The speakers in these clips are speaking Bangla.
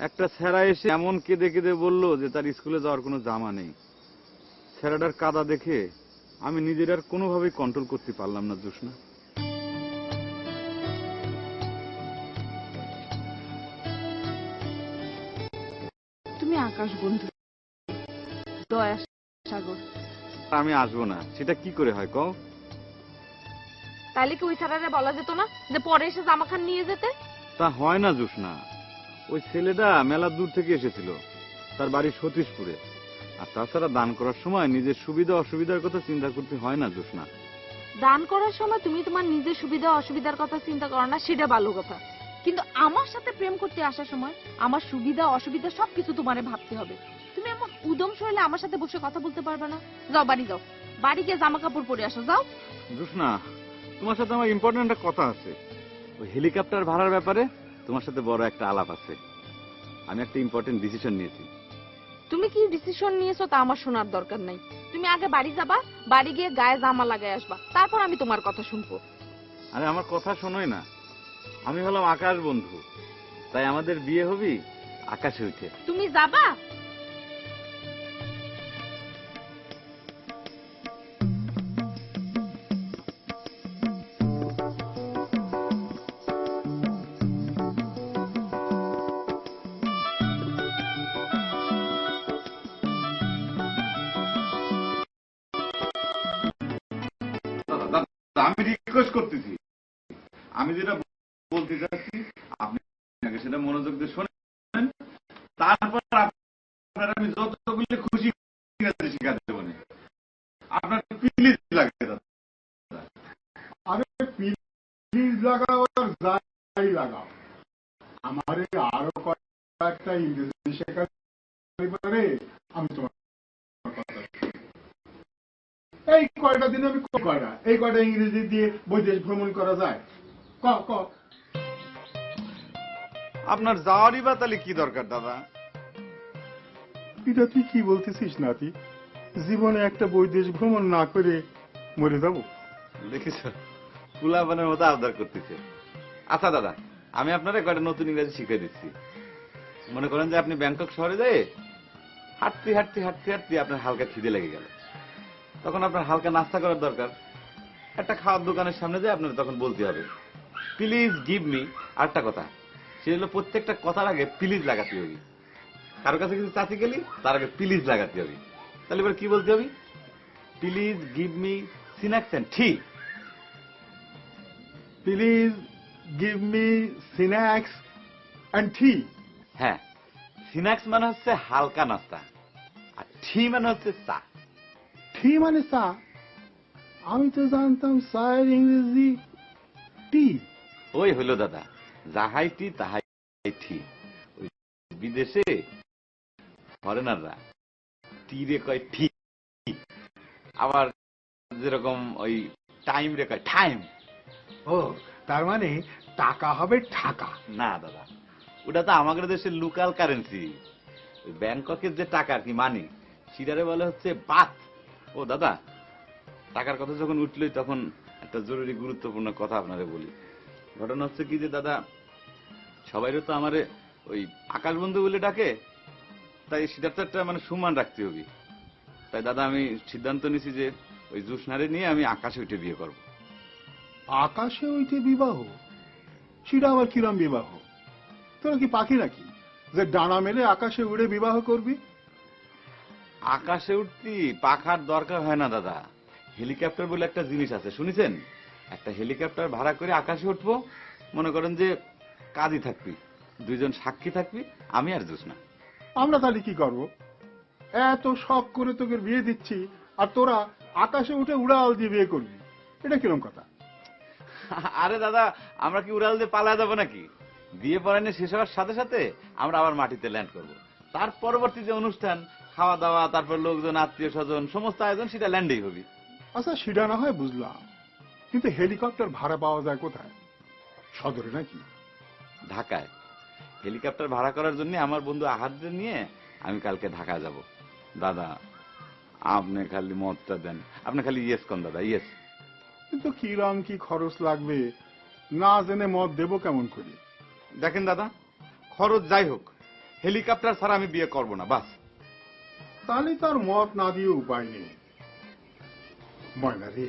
একটা ছেঁড়া এসে এমন কেঁদে কেঁদে বললো যে তার স্কুলে যাওয়ার কোনো জামা নেই। ছেঁড়াটার কাদা দেখে আমি নিজের আর কোনোভাবেই কন্ট্রোল করতে পারলাম না জোসনা। তুমি আকাশ বন্ধু, দয়া সাগর। আমি আসবো না, সেটা কি করে হয় কও? তাইলে কি ওই ছাড়ারে বলা যেত না যে পরে এসে জামা খান নিয়ে যেতে? তা হয় না জোসনা, ওই ছেলেটা মেলা দূর থেকে এসেছিল, তার বাড়ি সতীশপুরে। আর তাছাড়া দান করার সময় নিজের সুবিধা অসুবিধার কথা চিন্তা করতে হয় না জোসনা। দান করার সময় তুমি তোমার নিজের সুবিধা অসুবিধার কথা চিন্তা করো না, সেটা ভালো কথা, কিন্তু আমার সাথে প্রেম করতে আসার সময় আমার সুবিধা অসুবিধা সবকিছু তোমারে ভাবতে হবে। তুমি এমন উদম শরীরে আমার সাথে বসে কথা বলতে পারবে না। যাও বাড়ি যাও, বাড়ি গিয়ে জামা কাপড় পরে আসো, যাও। জোসনা, তোমার সাথে আমার ইম্পর্টেন্ট একটা কথা আছে। ওই হেলিকপ্টার ভাড়ার ব্যাপারে তোমার সাথে বড় একটা আলাপ আছে। আমি একটা ইম্পর্টেন্ট ডিসিশন নিয়েছি। তুমি কি ডিসিশন নিয়েছো তা আমার শোনার দরকার নাই। তুমি আগে বাড়ি যাবা, বাড়ি গিয়ে গায়ে জামা লাগাই আসবা, তারপর আমি তোমার কথা শুনবো। আরে আমার কথা শোনোই না, আমি হলাম আকাশ বন্ধু, তাই আমাদের বিয়ে হবি আকাশে উঠে। তুমি যাবা? আমি রিকোয়েস্ট করতেছি, আমি যেটা বলতে চাচ্ছি আপনি সেটা মনোযোগ দিয়ে শোনেন, তারপর আপনার আমি যতগুলি খুশি শিখাতে দেবো। আপনার প্লিজ লাগে, আরে প্লিজ লাগাও আর যাই লাগাও, আমার আরো কয়েকটা ইংরেজি শেখাতে পারে। আমি তোমার এই কয়টা দিনে আমি এই কয়টা ইংরেজি দিয়ে বৈদেশ ভ্রমণ করা যায়? ক আপনার যাওয়ারই বা তাহলে কি দরকার দাদা? এটা তুই কি বলতেছিস নাতি? জীবনে একটা বৈদেশ ভ্রমণ না করে মরে যাবো? দেখিস পুলাবানের মতো আবদার করতেছে। আচ্ছা দাদা, আমি আপনারা কয়টা নতুন ইংরেজি শিখিয়ে দিচ্ছি। মনে করেন যে আপনি ব্যাংকক শহরে যায় হাঁটতে হাঁটতে হাঁটতে হাঁটতে আপনার হালকা খিদে লেগে গেল, তখন আপনার হালকা নাস্তা করার দরকার। একটা খাওয়ার দোকানের সামনে যায় আপনার তখন বলতে হবে প্লিজ গিভ মি। আরেকটা কথা, সে হলো প্রত্যেকটা কথার আগে প্লিজ লাগাতে হবে। কারো কাছে কিছু চাচি গেলি তার আগে প্লিজ লাগাতে হবে। তাহলে এবার কি বলতে হবে? Please give me snacks and tea. Please give me snacks and tea. হ্যাঁ, স্ন্যাক্স মানে হচ্ছে হালকা নাস্তা, আর টি মানে হচ্ছে চা। টি মানে চা? আমি তো জানতাম চায়ের ইংরেজি টি। ওই হলো দাদা, যাহাই টি তাহাই টি। ওই বিদেশে ফরেনাররা টি রে কয় টি, আবার যেরকম ওই টাইম রে কয় টাইম। ও, তার মানে টাকা হবে ঢাকা? না দাদা, ওটা তো আমাদের দেশের লোকাল কারেন্সি। ব্যাংককের যে টাকা আর কি মানি, সেটারে বলে হচ্ছে বাত। ও দাদা, টাকার কথা যখন উঠলই তখন একটা জরুরি গুরুত্বপূর্ণ কথা আপনারে বলি। ঘটনা হচ্ছে কি যে দাদা, সবাইরও তো আমারে ওই আকাশ বন্ধু বলে ডাকে, তাই সেটার তো একটা মানে সম্মান রাখতে হবে। তাই দাদা আমি সিদ্ধান্ত নিছি যে ওই জোসনারে নিয়ে আমি আকাশে উঠে বিয়ে করব। আকাশে উঠে বিবাহ? সেটা আবার কিরম বিবাহ? তোরা কি পাখি নাকি যে ডানা মেলে আকাশে উড়ে বিবাহ করবি? আকাশে উঠতি পাখার দরকার হয় না দাদা, হেলিকপ্টার বলে একটা জিনিস আছে, শুনেছেন? একটা হেলিকপ্টার ভাড়া করে আকাশে উঠবো। মনে করেন যে কাজী থাকবি, দুইজন সাক্ষী থাকবি, আমি আর জোসনা। আমরা তাহলে কি করবো? এত শখ করে তোকে বিয়ে দিচ্ছি আর তোরা আকাশে উঠে উড়াল দিয়ে বিয়ে করবি? এটা কিরম কথা? আরে দাদা, আমরা কি উড়াল দিয়ে পালা যাবো নাকি? বিয়ে পড়ানো শেষ হওয়ার সাথে সাথে আমরা আবার মাটিতে ল্যান্ড করব। তার পরবর্তী যে অনুষ্ঠান, খাওয়া দাওয়া, তারপর লোকজন আত্মীয় স্বজন সমস্ত আয়োজন, সেটা ল্যান্ডেই হবে। আচ্ছা, সেটা না হয় বুঝলাম, কিন্তু হেলিকপ্টার ভাড়া পাওয়া যায় কোথায়? সদরে নাকি? ঢাকায়। হেলিকপ্টার ভাড়া করার জন্য আমার বন্ধু আহাদদের নিয়ে আমি কালকে ঢাকা যাব। দাদা আপনি খালি মতটা দেন, আপনি খালি ইয়েস কোন দাদা, ইয়েস। কিন্তু কিরম কি খরচ লাগবে না জেনে মত দেব কেমন করে? দেখেন দাদা, খরচ যাই হোক, হেলিকপ্টার ছাড়া আমি বিয়ে করব না, বাস। তাহলে তার মত না দিয়ে উপায় নেই। ময়না রে,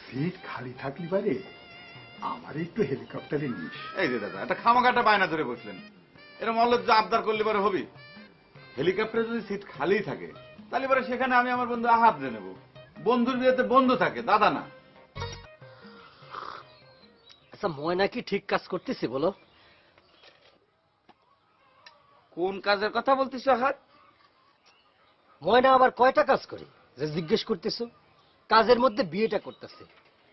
সিট খালি থাকলি পারে আমার একটু হেলিকপ্টারে নিস। এই যে দাদা, একটা খামাখাটা বায়না ধরে বসলেন, এরকম অল্প আবদার করলে পরে হবি? হেলিকপ্টারে যদি সিট খালি থাকে তাহলে পরে সেখানে আমি আমার বন্ধু আহাদরে নেব। বন্ধুর বিয়েতে বন্ধু থাকে, দাদা না। আচ্ছা, ময়না কি ঠিক কাজ করতেছে বলো? কোন কাজের কথা বলতেছ আহাদ? ময়না আবার কয়টা কাজ করে যে জিজ্ঞেস করতেছো? কাজের মধ্যে বিয়েটা করতেছে,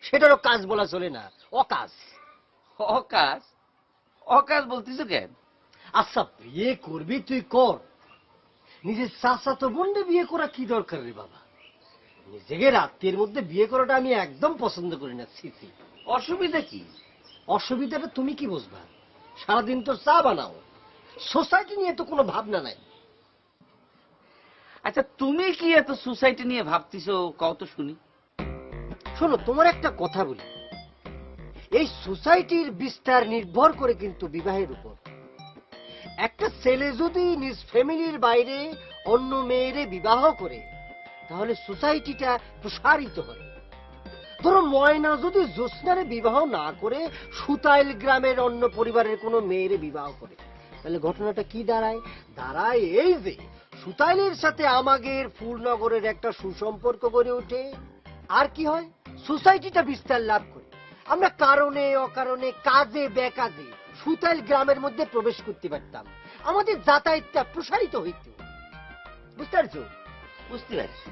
সেটারও কাজ বলা চলে না, অকাজ। অকাজ? অকাজ বলতেছ কেন? আচ্ছা, বিয়ে করবি তুই কর, নিজের চাচাতো বোনকে বিয়ে করা কি দরকার রে বাবা? নিজেকে রাত্রির মধ্যে বিয়ে করাটা আমি একদম পছন্দ করি না। ছিছি, অসুবিধা কি? অসুবিধাটা তুমি কি বুঝবা? সারাদিন তো চা বানাও, সোসাইটি নিয়ে তো কোনো ভাবনা নাই। আচ্ছা, তুমি কি এত সোসাইটি নিয়ে ভাবতেছো, কও তো শুনি। শোনো, তোমার একটা কথা বলি, এই সোসাইটির বিস্তার নির্ভর করে কিন্তু বিবাহের উপর। একটা ছেলে যদি নিজ ফ্যামিলির বাইরে অন্য মেয়েরে বিবাহ করে তাহলে সোসাইটিটা প্রসারিত হয়। ধরো ময়না যদি জ্যোৎস্নারে বিবাহ না করে সুতাইল গ্রামের অন্য পরিবারের কোনো মেয়েরে বিবাহ করে, তাহলে ঘটনাটা কি দাঁড়ায়? দাঁড়ায় এই যে সুতাইলের সাথে আমাদের ফুলনগরের একটা সুসম্পর্ক গড়ে ওঠে। আর কি হয়? সোসাইটিটা বিস্তার লাভ করে। আমরা কারণে অকারণে, কাজে বেকাজে সুতাইল গ্রামের মধ্যে প্রবেশ করতে পারতাম, আমাদের যাতায়াতটা প্রসারিত হইত। বুঝতে পারছো? বুঝতে পারছি,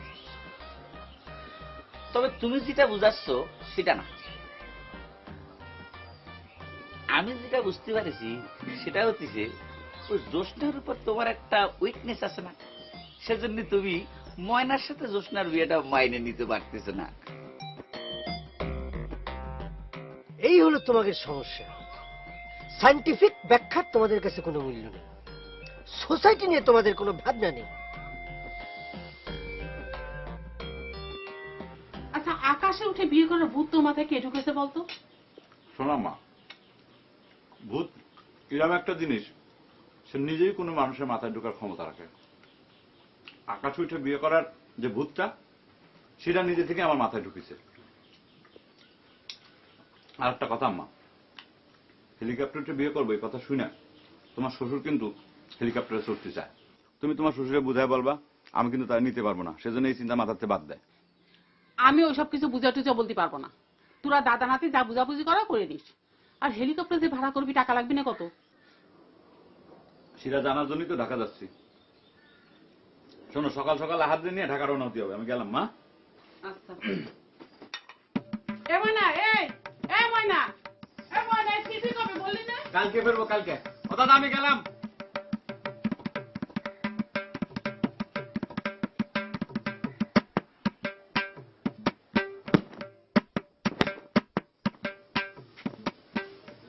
তবে তুমি যেটা বুঝাচ্ছ সেটা না। আমি যেটা বুঝতে পারছি সেটা হচ্ছে, ওই জ্যোৎস্নার উপর তোমার একটা উইকনেস আছে না, সেজন্য তুমি ময়নার সাথে জ্যোৎস্নার বিয়েটা মাইনে নিতে পারতেছ না। এই হলো তোমাদের সমস্যা। সায়েন্টিফিক ব্যাখ্যার তোমাদের কাছে কোনো মূল্য নেই, সোসাইটি নিয়ে তোমাদের কোনো ভাবনা নেই। আচ্ছা, আকাশে উঠে বিয়ে করার ভূত তোর মাথায় কে ঢুকেছে বলতো? শোনা মা, ভূত এরকম একটা জিনিস, সে নিজেই কোনো মানুষের মাথায় ঢোকার ক্ষমতা রাখে। আকাশে উঠে বিয়ে করার যে ভূতটা, সেটা নিজে থেকে আমার মাথায় ঢুকেছে। আর একটা কথা আম্মা, হেলিকপ্টারে উঠে বিয়ে করবো এই কথা শুনে তোমার শ্বশুর কিন্তু হেলিকপ্টারে চড়তে চায়। তুমি তোমার শ্বশুরে বুঝায় বলবা, আমি কিন্তু তাই নিতে পারবো না, সেজন্য এই চিন্তা মাথাতে বাদ দেয়। আমি ওইসব কিছু বুঝা টুজা বলতে পারবো না। তোরা দাদা নাতি যা বুঝাবুঝি করা করে দিস। আর হেলিকপ্টার যে ভাড়া করবি টাকা লাগবে না কত? সেটা জানার জন্যই তো ঢাকা যাচ্ছি। শোনো, সকাল সকাল হাত দিয়ে নিয়ে ঢাকা রওনা হতে হবে। আমি গেলাম মা। আচ্ছা। এ ময়না, এ ময়না, এ ময়না, কি কবে বললি না? কালকে ফেরবো, কালকে। ও দাদা, আমি গেলাম।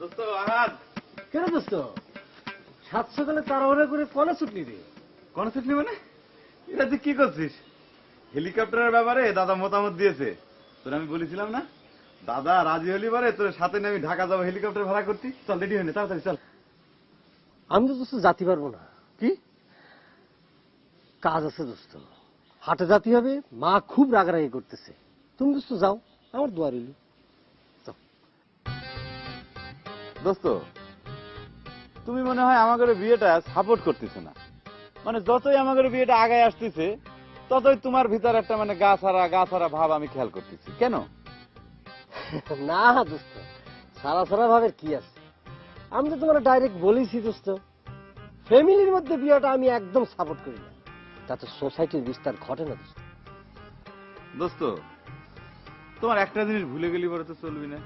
দোস্ত আহাদ। কেন দোস্ত, সাত সকালে তাড়াহুড়া করে কলে ছুটলি রে? কোন ছুটলি মানে? এটা তুই কি করছিস? হেলিকপ্টারের ব্যাপারে দাদা মতামত দিয়েছে। তোর আমি বলেছিলাম না, দাদা রাজি হলি পারে তোর সাথে নিয়ে আমি ঢাকা যাবো হেলিকপ্টার ভাড়া করতে। চল, রেডি হয়নি, তাড়াতাড়ি চল। আমি তো দোস্ত যাতে পারবো না, কি কাজ আছে দোস্ত, হাটে যাতে হবে। মা খুব রাগারাগি করতেছে। তুমি দোস্ত যাও, আমার দোয়া রইল। দোস্ত, তুমি মনে হয় আমাদের বিয়েটা সাপোর্ট করতেছো না। মানে যতই আমাদের বিয়েটা আগায় আসতেছে, ততই তোমার ভিতর একটা মানে গা ছাড়া ভাব আমি খেয়াল করতেছি। কেন? না দোস্ত, সারা সারা ভাবের কি আছে? আমি তো তোমার ডাইরেক্ট বলেছি দোস্ত, ফ্যামিলির মধ্যে বিয়েটা আমি একদম সাপোর্ট করি না, তাতে সোসাইটির বিস্তার ঘটে না দোস্ত। দোস্ত, তোমার একটা জিনিস ভুলে গেলি বলে তো চলবি না।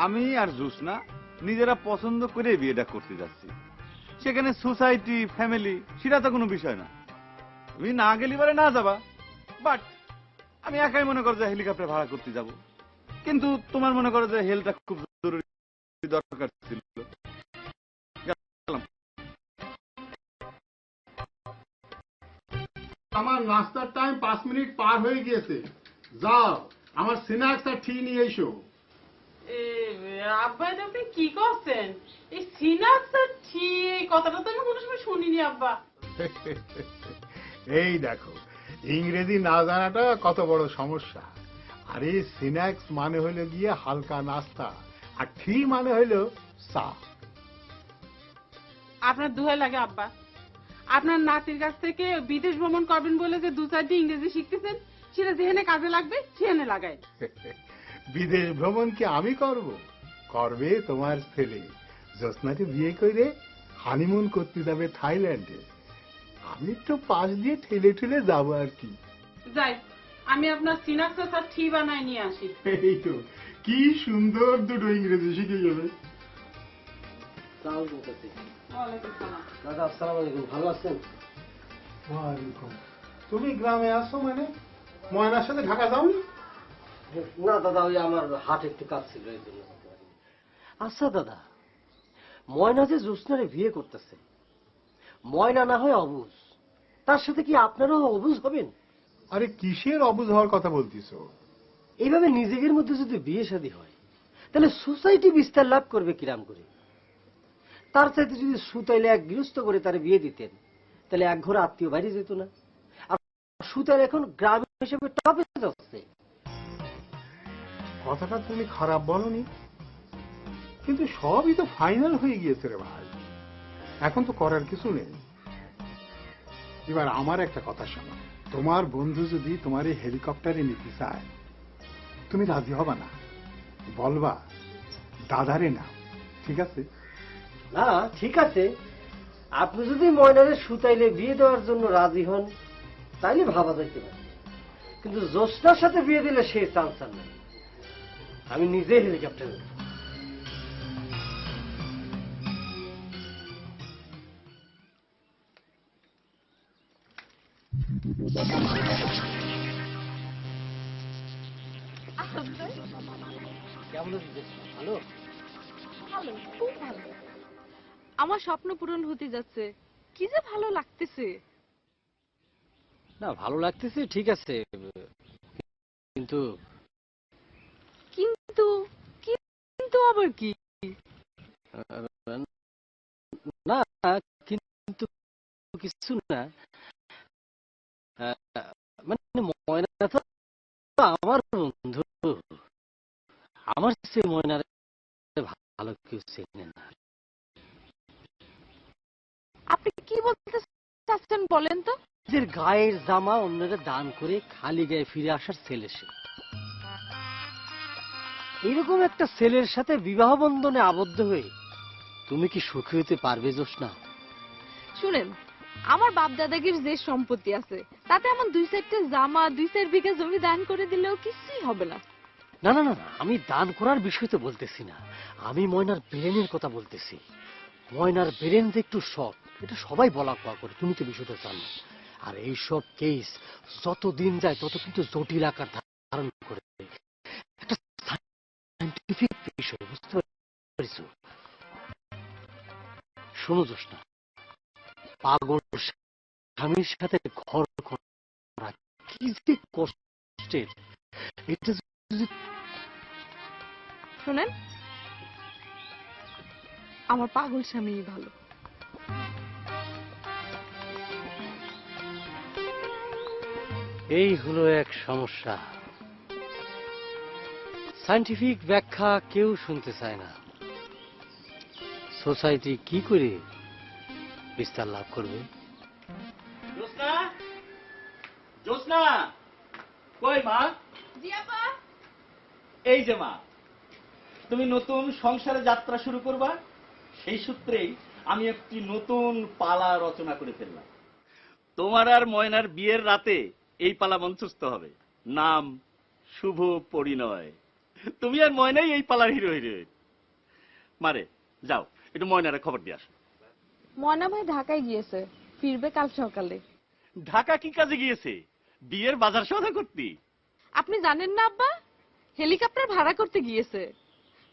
আমি আর জোসনা নিজেরা পছন্দ করে বিয়েটা করতে যাচ্ছি। সেখানে সোসাইটি ফ্যামিলি সেটা তো কোনো বিষয় না। তুমি না গেলি পারে না যাবা, বাট আমি একাই মনে করো যে হেলিকপ্টার ভাড়া করতে যাব। কিন্তু তোমার মনে করো যে হেলটা খুব জরুরি দরকার ছিল। আমার নাস্তার টাইম 5 মিনিট পার হয়ে গিয়েছে। যাও, আমার স্ন্যাক্স আর টি নিয়ে এসো। আব্বা এটা আপনি কি করছেন? এই সিনাক্স আর টি এই কথাটা তো আমি কোনো সময় শুনিনি আব্বা। এই দেখো, ইংরেজি না জানাটা কত বড় সমস্যা। আরে সিন্যাক্স মানে হইলো গিয়ে হালকা নাস্তা, আর টি মানে হইলো চা। আপনার দোহাই লাগে আব্বা, আপনার নাতির কাছ থেকে বিদেশ ভ্রমণ করবেন বলে যে 2-4 দিন ইংরেজি শিখতেছেন, সেটা যেখানে কাজে লাগবে সেখানে লাগায়। বিদেশ ভ্রমণ কি আমি করব? করবে তোমার ছেলে। জ্যোৎস্নাকে বিয়ে করে হানিমুন করতে যাবে থাইল্যান্ডে। আমি একটু পাশ দিয়ে ঠেলে ঠেলে যাবো আর কি। যাই, আমি আপনার সিনাক্স আর টি বানায় নিয়ে আসি। এই তো, কি সুন্দর দুটো ইংরেজি শিখে যাবে। ওয়ালাইকুম সালাম। দাদা আসসালামু আলাইকুম, ভালো আছেন? ওয়ালাইকুম। তুমি গ্রামে আসো মানে? ময়নার সাথে ঢাকা যাওনি? না দাদা, ওই আমার হাট একটু কাজ ছিল এই জন্য। আচ্ছা দাদা, ময়না যে জ্যোৎস্নারে বিয়ে করতেছে, ময়না না হয় অবুঝ, তার সাথে কি আপনারাও অবুঝ হবেন? আরে কিসের অবুঝ হওয়ার কথা বলতিস? এইভাবে নিজেদের মধ্যে যদি বিয়ে শাদী হয়, তাহলে সোসাইটি বিস্তার লাভ করবে কিরাম করে? তার চাইতে যদি সুতাইলে এক গৃহস্থ করে তার বিয়ে দিতেন, তাহলে এক ঘরে আত্মীয় বাইরে যেত না। আর সুতাইল এখন গ্রাম হিসেবে টপে যাচ্ছে। কথাটা তুমি খারাপ বলনি, কিন্তু সবই তো ফাইনাল হয়ে গিয়েছে রে ভাই। এখন তো করার কিছু নেই। এবার আমার একটা কথা শোনো, তোমার বন্ধু যদি তোমার এই হেলিকপ্টারে নিতে চায়, তুমি রাজি হবা না? বলবা দাদারে না, ঠিক আছে? না ঠিক আছে, আপনি যদি ময়নারে সুতাইলে বিয়ে দেওয়ার জন্য রাজি হন, তাইলে ভাবা যাইতে পারে। কিন্তু জ্যোৎস্নার সাথে বিয়ে দিলে সে চান্স আর নাই। আমি নিজে হেলিকপ্টারে উঠব। কেমন আছিস? ভালো? ভালো, খুব ভালো। আমার স্বপ্ন পূরণ হতে যাচ্ছে, কি যে ভালো লাগতেছে। না ভালো লাগতেছে ঠিক আছে, কিন্তু কিন্তু কিন্তু আবার কি? না, কিন্তু কিছু না। মানে ময়না তো আমার বন্ধু, আমার সে ময়নার ভালো কেউ চেনে না। আপনি কি বলতে চাচ্ছেন বলেন তো? নিজের গায়ের জামা অন্যরা দান করে খালি গায়ে ফিরে আসার ছেলে সে। এরকম একটা ছেলের সাথে বিবাহ বন্ধনে আবদ্ধ হয়ে তুমি কি সুখী হতে পারবে জ্যোৎস্না? শুনেন, আমার বাপ দাদাগির যে সম্পত্তি আছে, তাতে আমার 2-4টা জামা, 2-4 বিঘা জমি দান করে দিলেও কিছুই হবে না। না না না না, আমি দান করার বিষয় তো বলতেছি না, আমি ময়নার ব্রেনের কথা বলতেছি। ময়নার ব্রেন যে একটু শর্ট, এটা সবাই বলা কওয়া করে, তুমি তো বিষয়টা জানো। আর এইসব কেস যত দিন যায় তত কিন্তু জটিল আকার ধারণ করে, একটা সায়েন্টিফিক বিষয়, বুঝতে পারছো? শোনো জ্যোৎস্না, পাগল স্বামীর সাথে ঘর করা কি যে কষ্টের, এটা যদি শুনেন, আমার পাগল স্বামীই ভালো। এই হলো এক সমস্যা। সায়েন্টিফিক ব্যাখ্যা কেউ শুনতে চায় না। সোসাইটি কি করে বিস্তার লাভ করবে? জ্যোৎস্না, জ্যোৎস্না, কই মা? জি আপা। এই যে মা, তুমি নতুন সংসারে যাত্রা শুরু করবা, সেই সূত্রেই আমি একটি নতুন পালা রচনা করে ফেললাম। তোমার আর ময়নার বিয়ের রাতে এই পালা মঞ্চস্থ হবে। নাম শুভ পরিণয়। তুমি আর ময়নাই এই পালার হিরো হিরোইন। মারে যাও, একটু ময়নারে খবর দিয়ে আসো। ময়না ভাই ঢাকায় গিয়েছে, ফিরবে কাল সকালে। ঢাকা কি কাজে গিয়েছে? বিয়ের বাজার সওদা করতে? আপনি জানেন না আব্বা, হেলিকপ্টার ভাড়া করতে গিয়েছে।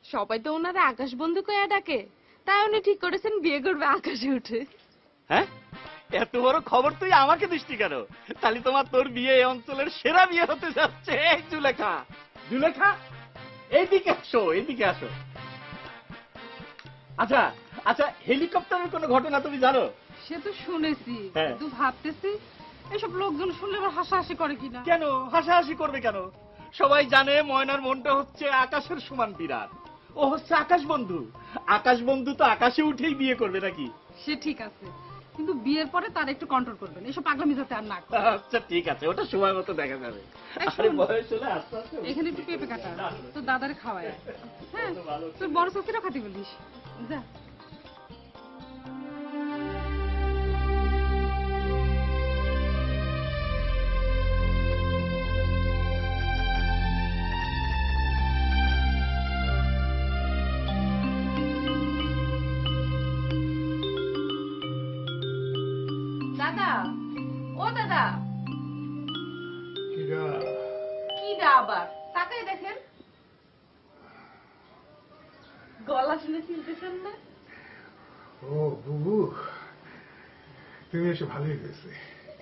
সবাই তো ওনারা আকাশ বন্ধু কয়া ডাকে, তাই উনি ঠিক করেছেন বিয়ে করবে আকাশে উঠে। হ্যাঁ, এত বড় খবর তুই আমাকে দৃষ্টি কেন? তাহলে তোর বিয়ে এই অঞ্চলের সেরা বিয়ে হতে যাচ্ছে। এই জুলেখা, জুলেখা, এইদিকে আসো, এইদিকে আসো। আচ্ছা আচ্ছা, হেলিকপ্টারের কোনো ঘটনা তুমি জানো? সে তো শুনেছি, হ্যাঁ। কিন্তু ভাবতেছি এসব লোকজন শুনলে আবার হাসাহাসি করে কিনা। কেন হাসাহাসি করবে কেন? সবাই জানে ময়নার মনটা হচ্ছে আকাশের সমান বিরাট। ও হচ্ছে আকাশ বন্ধু। আকাশ বন্ধু তো আকাশে উঠেই বিয়ে করবে নাকি? সে ঠিক আছে, কিন্তু বিয়ের পরে তার একটু কন্ট্রোল করবেন, এসব পাগলামি যাতে আর না করে। আচ্ছা ঠিক আছে, ওটা সময় মতো দেখা যাবে। এই আরে শোন, বয়স হলে আস্তে আস্তে এখানে একটু পেঁপে কাটা, তো দাদারে খাওয়ায়। হ্যাঁ, তুই বড় চৌকিরও খাতি বলিস। যা। দাদা, ও দাদা, কিরা? কি দা আবার তাকাই দেখেন, গলা শুনে চিনতেছেন না? ও বুবু, তুমি এসে ভালোই হয়েছে।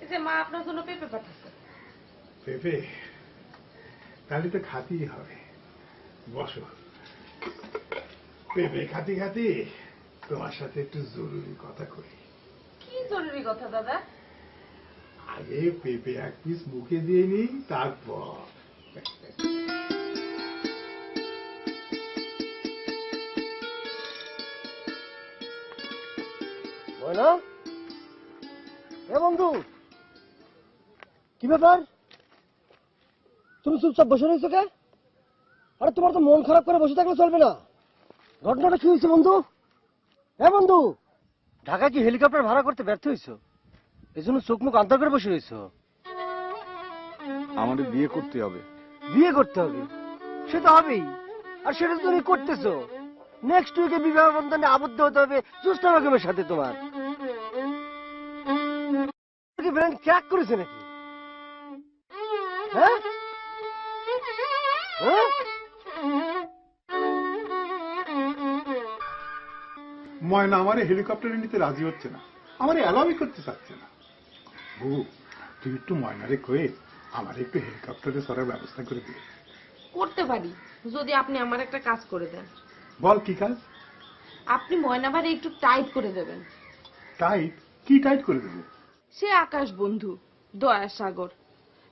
এই যে মা আপনার জন্য পেঁপে পাঠাচ্ছে। পেঁপে? তাহলে তো খাতেই হবে। বসো। পেঁপে খাতি খাতি তোমার সাথে একটু জরুরি কথা কই। কি জরুরি কথা দাদা? আগে পেঁপে এক পিস মুখে দিয়ে নিই, তারপর। ময়না, এ বন্ধু, কি ব্যাপার? তুমি চুপচাপ বসে রয়েছো কে? আরে তোমার তো মন খারাপ করে বসে থাকলে চলবে না। ঘটনাটা কি হয়েছে বন্ধু? হ্যাঁ বন্ধু, ঢাকা কি হেলিকপ্টার ভাড়া করতে ব্যর্থ হয়েছো? এই জন্য চোখ মুখ আন্তর করে বসে রয়েছো? আমাদের বিয়ে করতে হবে। বিয়ে করতে হবে? সে তো হবেই, আর সেটা তো তুমি করতেছো। নেক্সট উইকে বিবাহ বন্ধনে আবদ্ধ হতে হবে জোসনা বেগমের সাথে। তোমার কি ব্রেন ক্র্যাক করেছে নাকি? হ্যাঁ হ্যাঁ? ময়না আমারে হেলিকপ্টারে নিতে রাজি হচ্ছে না, আমারে অ্যালাউই করতে চাচ্ছে না। বুবু, তুই একটু ময়নারে কয়ে আমার একটু হেলিকপ্টারে চড়ার ব্যবস্থা করে দিবি। করতে পারি, যদি আপনি আমার একটা কাজ করে দেন। বল কি কাজ? আপনি ময়নাভারে একটু টাইট করে দেবেন। টাইট? কি টাইট করে দেবো? সে আকাশ বন্ধু, দয়া সাগর,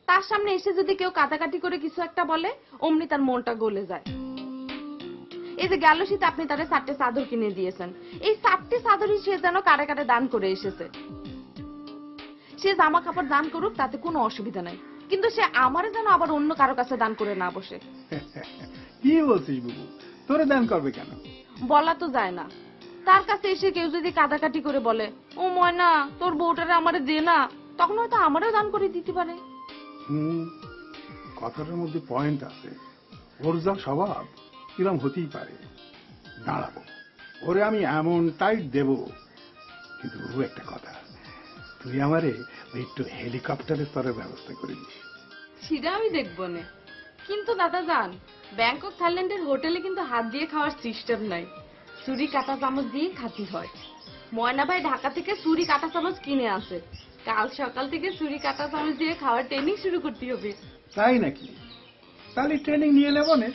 তার সামনে এসে যদি কেউ কাটাকাটি করে কিছু একটা বলে, অমনি তার মনটা গলে যায়। এই যে গেল শীতে আপনি তারে 4টে চাদর কিনে দিয়েছেন, এই 4টে চাদরই সে যেন কারে কারে দান করে এসেছে। সে জামা কাপড় দান করুক, তাতে কোনো অসুবিধা নাই, কিন্তু সে আমারে যেন আবার অন্য কারো কাছে দান করে না বসে। কি বলছিস বুবু? তোরে দান করবে কেন? বলা তো যায় না। তার কাছে এসে কেউ যদি কাটাকাটি করে বলে, ও ময়না তোর বউটারে আমারে দে না, তখন হয়তো আমারও দান করে দিতে পারে। কথাটার মধ্যে পয়েন্ট আছে। ওর যা স্বভাব, কিরম হতেই পারে। দাঁড়াবো, ওরে আমি এমন টাইট দেব। কিন্তু বাবু একটা কথা, তুই আমারে ওই একটু হেলিকপ্টারে স্তরের ব্যবস্থা করে দিস। সেটা আমি দেখবো না, কিন্তু দাদা যান, ব্যাংকক থাইল্যান্ডের হোটেলে কিন্তু হাত দিয়ে খাওয়ার সিস্টেম নাই, ছুরি কাঁটা চামচ দিয়ে খাতি হয়। ময়না ভাই ঢাকা থেকে ছুরি কাঁটা চামচ কিনে আসে, কাল সকাল থেকে ছুরি কাঁটা চামচ দিয়ে খাওয়ার ট্রেনিং শুরু করতে হবে। তাই নাকি? তাহলে ট্রেনিং নিয়ে নেব না?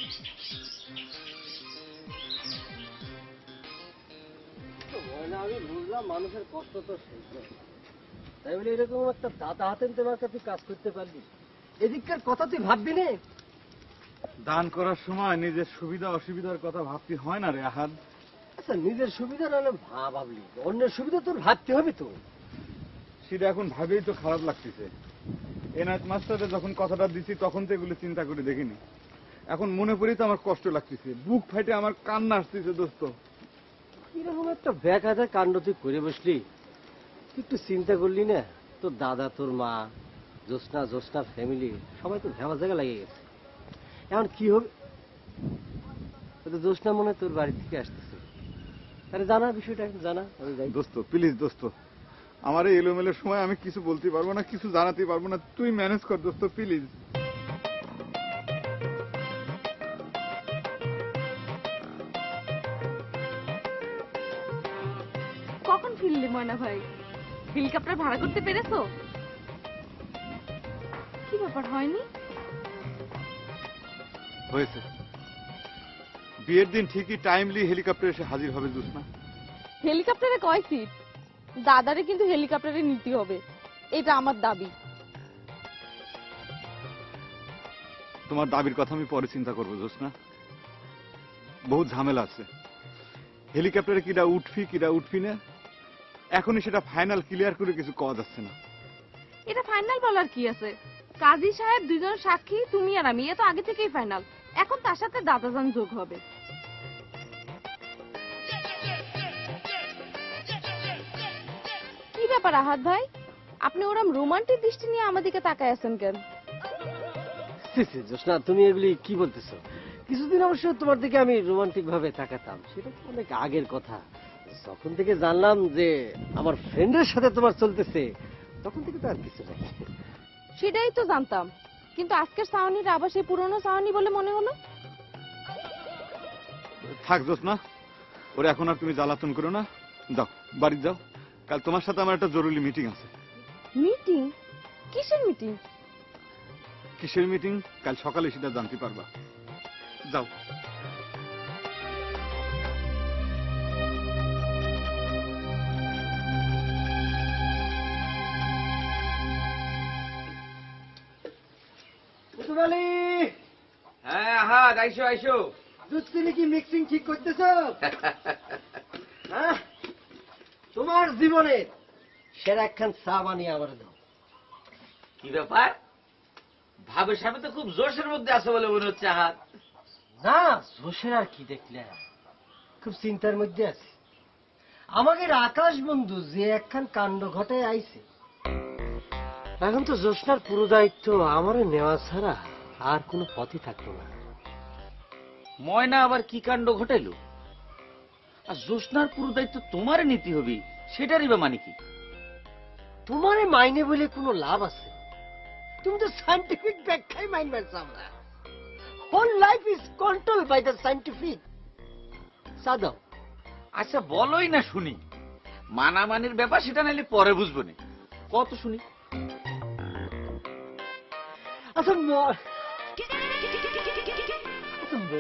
আমি বুঝলাম মানুষের কষ্ট তো শেষ নেই, তাই বলে এরকম একটা দাদা হাতেন তোমার কাছে কাজ করতে পারবি? এদিককার কথা তুই ভাববি না? দান করার সময় নিজের সুবিধা অসুবিধার কথা ভাবতে হয় না রে আহাদ। আচ্ছা, নিজের সুবিধা নাহলে ভাবলি, অন্যের সুবিধা তোর ভাবতে হবে তো। সেটা এখন ভাবেই তো খারাপ লাগতেছে। এনায়েত মাস্টারে যখন কথাটা দিছি তখন তো এগুলো চিন্তা করে দেখিনি, এখন মনে পড়েই তো আমার কষ্ট লাগতেছে, বুক ফাটে আমার কান্না আসতেছে। দোস্ত, এরকম একটা ব্যাঘাতে কাণ্ড তুই করে বসলি, তুই একটু চিন্তা করলি না? তোর দাদা, তোর মা, জোসনা ফ্যামিলি সবাই তো ভেবা জায়গা লেগে গেছে। এখন কি হবে? জোসনা মনে হয় তোর বাড়ি থেকে আসতেছে, তাহলে জানা বিষয়টা জানা। আমি যাই। দোস্ত প্লিজ দোস্ত, আমার এই এলোমেলোর সময় আমি কিছু বলতে পারবো না, কিছু জানাতে পারবো না, তুই ম্যানেজ কর দোস্ত প্লিজ। কখন ফিরলি ময়না ভাই? হেলিকপ্টার ভাড়া করতে পেরেছো? কি ব্যাপার, হয়নি? হয়েছে, বিয়ের দিন ঠিকই টাইমলি হেলিকপ্টার এসে হাজির হবে জোসনা। হেলিকপ্টারে কয় সিট? দাদারে কিন্তু হেলিকপ্টারে নিতে হবে, এটা আমার দাবি। তোমার দাবির কথা আমি পরে চিন্তা করবো জোসনা, বহুত ঝামেলা আছে। হেলিকপ্টারে কিরা উঠফি না, এখনই সেটা ফাইনাল ক্লিয়ার করে কিছু কওয়া যাচ্ছে না। এটা ফাইনাল বলার কি আছে? কাজী সাহেব দুজন সাক্ষী, তুমি আর আমি, এ তো আগে থেকেই ফাইনাল। এখন তার সাথে দাদাজান যোগ হবে। কি ব্যাপার আহাদ ভাই, আপনি ওরম রোমান্টিক দৃষ্টি নিয়ে আমাদেরকে তাকায় আছেন কেন? জোসনা, তুমি এগুলি কি বলতেছো? কিছুদিন অবশ্য তোমার দিকে আমি রোমান্টিক ভাবে তাকাতাম, সেটা তো অনেক আগের কথা। যখন থেকে জানলাম যে আমার ফ্রেন্ডের সাথে তোমার চলতেছে, তখন থেকে তো আর কিছু নাই। সেটাই তো জানতাম, কিন্তু আজকের সাউনিটা আবার সেই পুরনো সাউনি বলে মনে হলো। থাক জোসনা, ওরে এখন আর তুমি জ্বালাতন করো না, যাও বাড়ি যাও। কাল তোমার সাথে আমার একটা জরুরি মিটিং আছে। মিটিং? কিসের মিটিং? কিসের মিটিং কাল সকালে সেটা জানতে পারবা, যাও। হ্যাঁ হ্যাঁ, আইসো আইসো। দুধ চিনি কি মিক্সিং ঠিক করতেছ? হ্যাঁ, তোমার জীবনের সেরা একখান চা বানিয়ে আমার দাও। কি ব্যাপার, ভাবের সামনে তো খুব জোশের মধ্যে আছে বলে মনে হচ্ছে। হাত না, জোশের আর কি দেখলে, খুব চিন্তার মধ্যে আছি। আমাদের আকাশ বন্ধু যে একখান কাণ্ড ঘটায় আইছে, এখন তো জোসনার পুরো দায়িত্ব আমার নেওয়া ছাড়া আর কোনো পথই থাকতো না। ময়না আবার কি কাণ্ড ঘটাইলো? আর জোসনার পুরো দায়িত্ব তোমার নীতি হবে, সেটারই বা মানে কি? তোমারে মাইনে বলে কোনো লাভ আছে? তুমি তো সায়েন্টিফিক ব্যাখ্যাই মাইনবার চাও না। Whole life is control by the scientific. সাদাও। আচ্ছা বলোই না শুনি, মানামানির ব্যাপার সেটা নাইলে পরে বুঝবো না, কত শুনি। আচ্ছা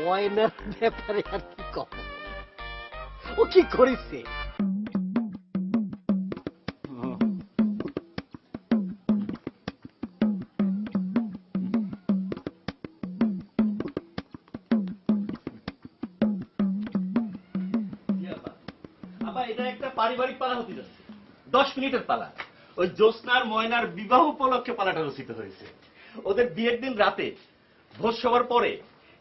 ময়নার ব্যাপারে আর কি কথা, ও কি করেছে? এটা একটা পারিবারিক পালা হতে যাচ্ছে, 10 মিনিটের পালা। ওই জ্যোৎস্নার ময়নার বিবাহ উপলক্ষে পালাটা রচিত হয়েছে। ওদের বিয়ের দিন রাতে ভোজ সবার পরে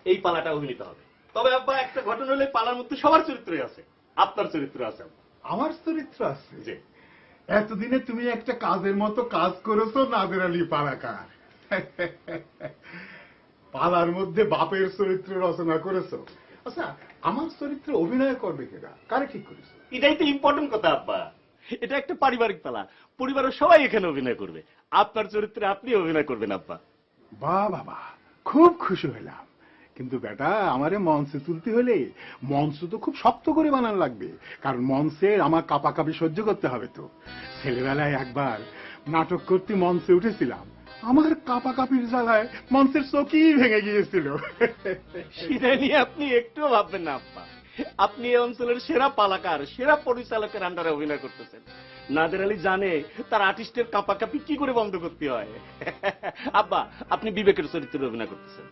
এই পালাটা অভিনীত হবে। তবে আব্বা, একটা ঘটনা হলে পালার মধ্যে সবার চরিত্রই আছে, আপনার চরিত্র আছে। আমার চরিত্র আছে জি। এতদিনে তুমি একটা কাজের মতো কাজ করেছো নাদের আলী পালাকার। পালার মধ্যে বাপের চরিত্র রচনা করেছো। আচ্ছা, আমার চরিত্রে অভিনয় করবে কেনা, কারে ঠিক করেছো? এটাই তো ইম্পর্টেন্ট কথা আব্বা, এটা একটা পারিবারিক পালা, পরিবারের সবাই এখানে অভিনয় করবে। আপনার চরিত্রে আপনি অভিনয় করবেন আব্বা। বাহ বাবা, খুব খুশি হলাম। কিন্তু বেটা, আমারে মঞ্চে তুলতে হলে মঞ্চ তো খুব শক্ত করে বানানো লাগবে, কারণ মঞ্চে আমার কাঁপাকাঁপি সহ্য করতে হবে। তো ছেলেবেলায় একবার নাটক করতে মঞ্চে উঠেছিলাম, আমার কাঁপাকাঁপির জ্বালায় মঞ্চের চৌকি ভেঙে গিয়েছিল। সেটা নিয়ে আপনি একটুও ভাববেন না আব্বা, আপনি এই অঞ্চলের সেরা পালাকার, সেরা পরিচালকের আন্ডারে অভিনয় করতেছেন। নাদের আলী জানে তার আর্টিস্টের কাঁপাকাঁপি কি করে বন্ধ করতে হয়। আব্বা, আপনি বিবেকের চরিত্রে অভিনয় করতেছেন।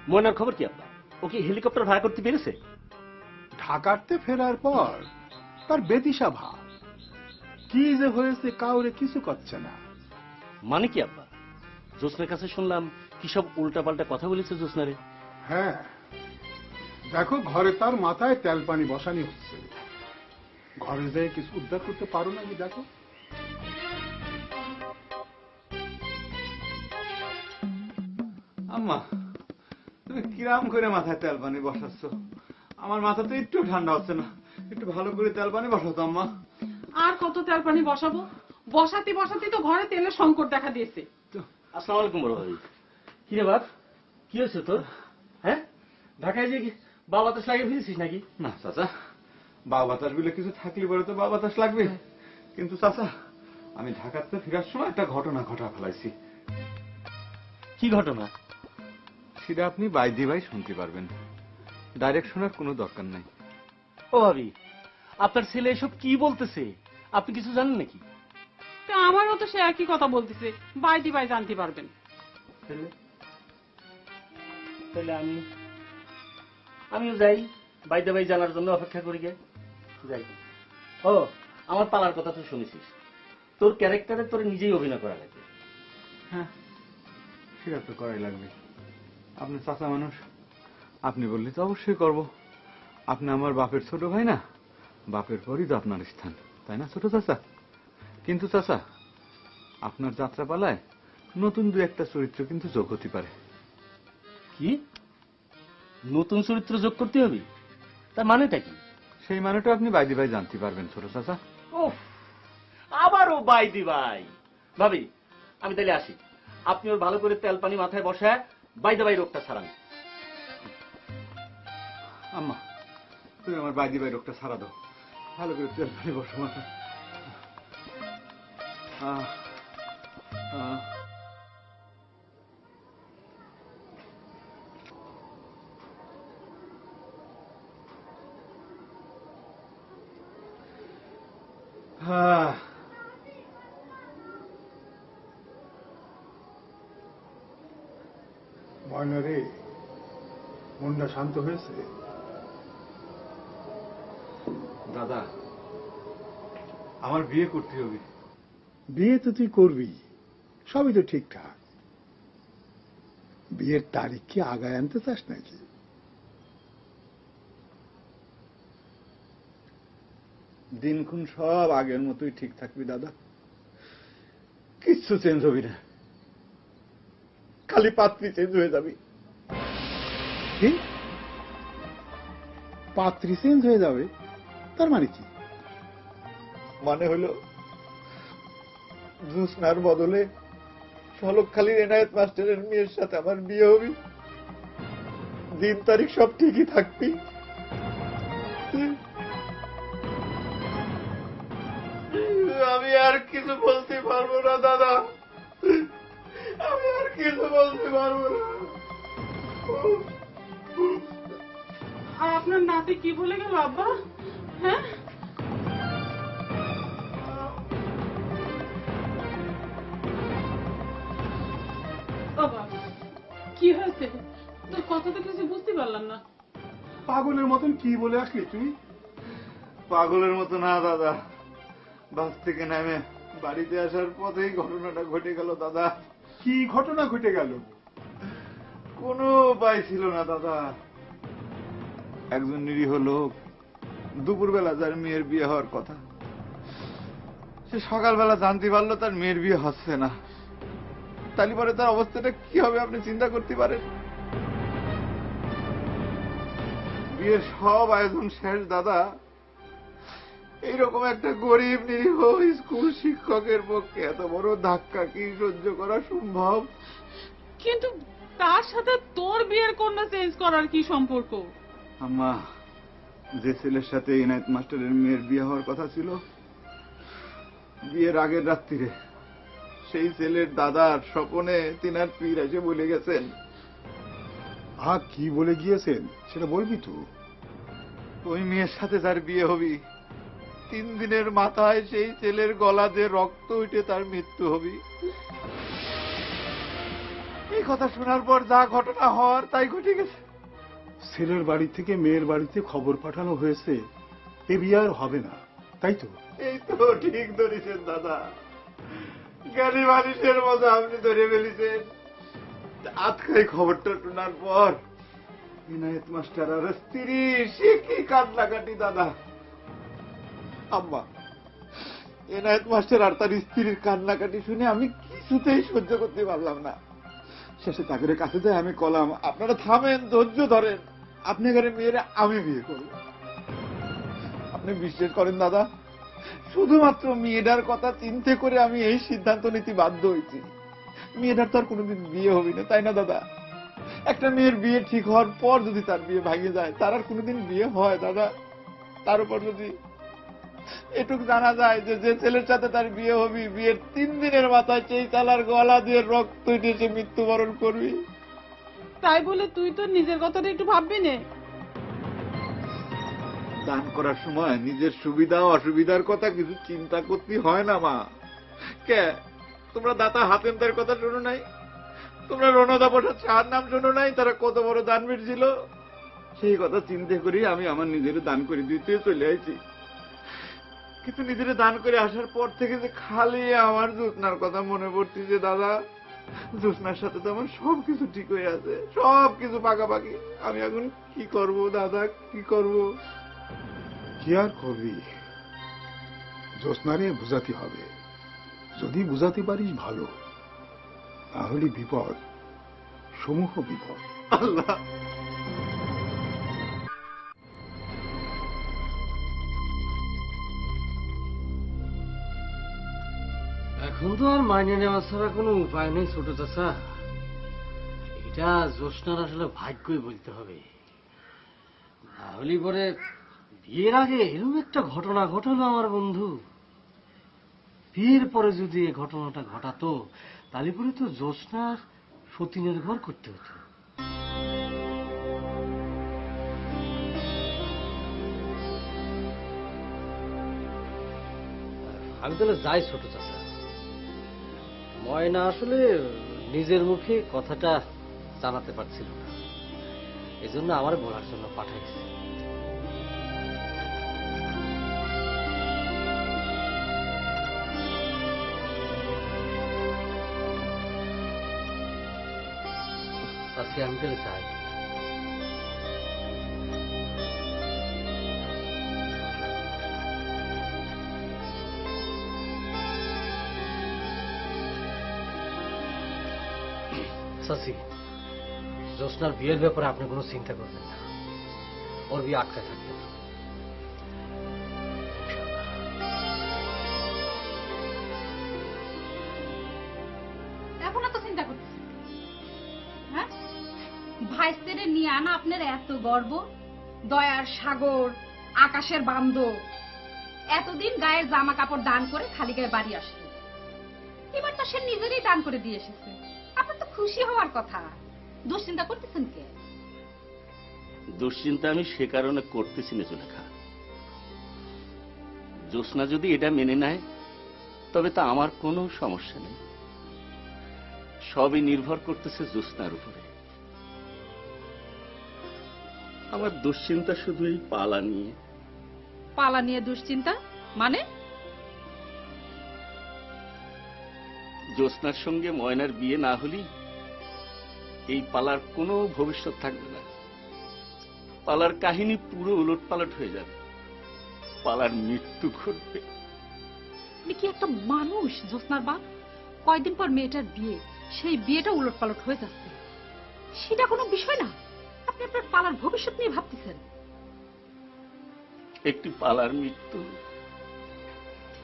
ময়নার খবর কি আব্বা, ও কি হেলিকপ্টার ভাড়া করতে পেরেছে? ঢাকাতে ফেরার পর তার বেদিশা ভাব, কি যে হয়েছে কাউরে কিছু করছে না। মানে কি আব্বা, জ্যোৎস্নার কাছে শুনলাম কি সব উল্টাপাল্টা কথা বলেছে জ্যোৎস্নারে। হ্যাঁ, দেখো ঘরে তার মাথায় তেল পানি বসানি হচ্ছে, ঘরে যেয়ে কিছু উদ্ধার করতে পারো নাকি দেখো। আম্মা, তুমি কিরাম করে মাথায় তেল পানি বসাচ্ছ? আমার মাথা তো একটু ঠান্ডা হচ্ছে না, একটু ভালো করে তেল পানি বসাতো আম্মা। আর কত তেল পানি বসাবো? বসাতে বসাতে তো ঘরে তেলের সংকট দেখা দিয়েছে। আসসালামু আলাইকুম বড় ভাই। কি রে বাপ, কি হয়েছে তোর? হ্যাঁ, ঢাকায় যে বাবা বাতাস লাগিয়ে ফিরেছিস নাকি? না চাচা, বাবা বাতাস বলে কিছু থাকলে পরে তো বাবা বাতাস লাগবে। কিন্তু চাচা, আমি ঢাকাতে ফেরার সময় একটা ঘটনা ঘটা ফেলাইছি। কি ঘটনা? সেটা আপনি বাইদি ভাই শুনতে পারবেন। ডাইরেক্ট শোনার কোনো দরকার নাই। ও ভাবি, আপনার ছেলে এসব কি বলতেছে? আপনি কিছু জানেন নাকি? তা আমারও তো সে একই কথা বলতেছে, বাইদি বাই জানতে পারবেন। তাহলে আমিও যাই, বাইদে বাই জানার জন্য অপেক্ষা করি গে। যাই। ও, আমার পালার কথা তো শুনেছিস, তোর ক্যারেক্টারে তোর নিজেই অভিনয় করা লাগে। হ্যাঁ, সেটা তো করাই লাগবে। আপনি চাচা মানুষ, আপনি বললে তো অবশ্যই করব। আপনি আমার বাপের ছোট ভাই না? বাপের পরই তো আপনার স্থান, তাই না ছোট চাচা? কিন্তু চাচা, আপনার যাত্রা পালায় নতুন দু একটা চরিত্র কিন্তু যোগ হতে পারে। কি নতুন চরিত্র যোগ করতে হবে? তার মানেটা কি? সেই মানেটা আপনি বাইদি ভাই জানতে পারবেন ছোট চাচা। ও, আবারও বাইদি ভাই। ভাবি, আমি তাহলে আসি। আপনি ওর ভালো করে তেল পানি মাথায় বসায় বাইদে বাই রোগটা ছাড়ান। আম্মা, তুমি আমার বাইদি ভাই রোগটা ছাড়া দাও, ভালো করে তেল পানি বসো মাথায়। ময়না রে, মনটা শান্ত হয়েছে? দাদা, আমার বিয়ে করতে হবে। বিয়ে তো তুই করবি, সবই তো ঠিকঠাক। বিয়ের তারিখ কি আগায় আনতে চাস নাকি? দিনক্ষণ সব আগের মতোই ঠিক থাকবি দাদা, কিচ্ছু চেঞ্জ হবি না, খালি পাত্রী চেঞ্জ হয়ে যাবি। কি? পাত্রী চেঞ্জ হয়ে যাবে? তার মানে কি? মানে হলো জুসনার বদলে সলকখালীর এনায়েত মাস্টারের মেয়ের সাথে আমার বিয়ে হবি, দিন তারিখ সব ঠিকই থাকবি। আমি আর কিছু বলতে পারবো না দাদা, আমি আর কিছু বলতে পারবো না। আর আপনার নাতি কি বলে গেল আব্বা? হ্যাঁ, বাবা কি হয়েছে? তোর কথা তো কিছু বুঝতে পারলাম না। পাগলের মতন কি বলে আসলি তুই? পাগলের মতো না দাদা, বাস থেকে নেমে বাড়িতে আসার পথেই ঘটনাটা ঘটে গেল দাদা। কি ঘটনা ঘটে গেল? কোনো উপায় ছিল না দাদা। একজন নিরীহ লোক দুপুরবেলা যার মেয়ের বিয়ে হওয়ার কথা, সে সকালবেলা জানতে পারলো তার মেয়ের বিয়ে হচ্ছে না। তাহলে পরে তার অবস্থাটা কি হবে আপনি চিন্তা করতে পারেন? বিয়ের সব আয়োজন শেষ দাদা, এইরকম একটা গরিব নিরীহ স্কুল শিক্ষকের পক্ষে এত বড় ধাক্কা কি সহ্য করা সম্ভব? কিন্তু তার সাথে তোর বিয়ের কন্যা চেঞ্জ করার কি সম্পর্ক? আম্মা, যে ছেলের সাথে ইনায়েত মাস্টারের মেয়ের বিয়ে হওয়ার কথা ছিল, বিয়ের আগের রাত্রিরে সেই ছেলের দাদার স্বপনে তিনার পীর এসে বলে গেছেন। কি বলে গিয়েছেন সেটা বলবি তো? ওই মেয়ের সাথে যার বিয়ে হবি, 3 দিনের মাথায় সেই ছেলের গলা দিয়ে রক্ত উঠে তার মৃত্যু হবি। এই কথা শোনার পর যা ঘটনা হওয়ার তাই ঘটে গেছে। ছেলের বাড়ি থেকে মেয়ের বাড়িতে খবর পাঠানো হয়েছে এ বিয়ে আর হবে না, তাই তো? এই তো ঠিক ধরেছেন দাদা, জ্ঞানী মানুষের মতো আপনি ধরে ফেলেছেন। আজকাই খবরটা শোনার পর ইনায়েত মাস্টার আর স্ত্রী সে কি কান্নাকাটি দাদা। আম্মা, ইনায়েত মাস্টার আর তার স্ত্রীর কান্নাকাটি শুনে আমি কিছুতেই সহ্য করতে পারলাম না। শেষে তাদের কাছে যাই আমি কলাম, আপনারা থামেন, ধৈর্য ধরেন, আপনি ঘরে মেয়েরা আমি বিয়ে করব। আপনি বিশ্বাস করেন দাদা, শুধুমাত্র মেয়েটার কথা চিন্তা করে আমি এই সিদ্ধান্ত নিতে বাধ্য হয়েছি। মেয়েটার তো আর কোনোদিন বিয়ে হবে না, তাই না দাদা? একটা মেয়ের বিয়ে ঠিক হওয়ার পর যদি তার বিয়ে ভাঙে যায়, তার আর কোনোদিন বিয়ে হয় দাদা? তার উপর যদি এটুকু জানা যায় যে যে ছেলের সাথে তার বিয়ে হবে, বিয়ের 3 দিনের মাথায় সেই চালার গলা দিয়ে রক্ত উঠে মৃত্যুবরণ করবি। তাই বলে তুই তো নিজের কথাটা একটু ভাববি নে? দান করার সময় নিজের সুবিধা অসুবিধার কথা কিছু চিন্তা করতে হয় না মা। কে তোমরা দাতা হাতেমদের কথা শোনো নাই? তোমরা রণদা বসার চার নাম শোনো নাই? তারা কত বড় দানবীর ছিল। সেই কথা চিন্তা করি আমি আমার নিজের দান করে দিতে চলে আইছি। কিন্তু নিজের দান করে আসার পর থেকে যে খালি আমার জ্যোৎস্নার কথা মনে পড়তেছে দাদা। জ্যোৎস্নার সাথে তো আমার সবকিছু ঠিক হয়ে আছে, সবকিছু পাকাপাকি। আমি এখন কি করব দাদা, কি করব? কি আর করবি, জ্যোৎস্নারে বুঝাতে হবে। যদি বুঝাতে পারিস ভালো, তাহলে বিপদ, সমূহ বিপদ। আল্লাহ এখন তো আর মাইনে নেওয়া ছাড়া কোনো উপায় নেই ছোট চাচা। এটা জ্যোৎস্নার আসলে ভাগ্যই বলতে হবে। তাহলে পরে বিয়ের আগে এরকম একটা ঘটনা ঘটালো আমার বন্ধু। বিয়ের পরে যদি এই ঘটনাটা ঘটাতো, তাহলে পরে তো জ্যোৎস্নার সতীনের ঘর করতে হতো। আমি তাহলে যাই ছোট চাচা। ময়না আসলে নিজের মুখে কথাটা জানাতে পারছিল না, এজন্য আমার বলার জন্য পাঠাইছে। আজকে আমি তাহলে চাই। চাচি, জ্যোৎস্নার বিয়ের ব্যাপারে আপনি কোনো চিন্তা করবেন না, ওর বিয়ে আটকায় থাকবে না। এখন এত চিন্তা করতেছি, হ্যাঁ? ভাইস্তেরে নিয়ে আনা আপনার এত গর্ব, দয়ার সাগর, আকাশের বান্ধব। এতদিন গায়ের জামা কাপড় দান করে খালি গায়ে বাড়ি আসতো, এবার তো সে নিজেরই দান করে দিয়ে এসেছে। আপনার তো খুশি হওয়ার কথা, দুশ্চিন্তা করতেছেন কে? দুশ্চিন্তা আমি সে কারণে করতেছি না জুলেখা। জ্যোৎস্না যদি এটা মেনে নেয় তবে তা আমার কোনো সমস্যা নেই। সবই নির্ভর করতেছে জ্যোৎস্নার উপরে। আমার দুশ্চিন্তা শুধু এই পালা নিয়ে। পালা নিয়ে দুশ্চিন্তা মানে? জ্যোৎস্নার সঙ্গে ময়নার বিয়ে না হলেই এই পালার কোনো ভবিষ্যৎ থাকবে না। পালার কাহিনী পুরো উলটপালট হয়ে যাবে, পালার মৃত্যু ঘটবে। আপনি কি একটা মানুষ জ্যোৎস্নার বাপ? কয়দিন পর মেয়েটার বিয়ে, সেই বিয়েটা উলটপালট হয়ে যাচ্ছে, সেটা কোনো বিষয় না। আপনি আপনার পালার ভবিষ্যৎ নিয়ে ভাবতেছেন। একটি পালার মৃত্যু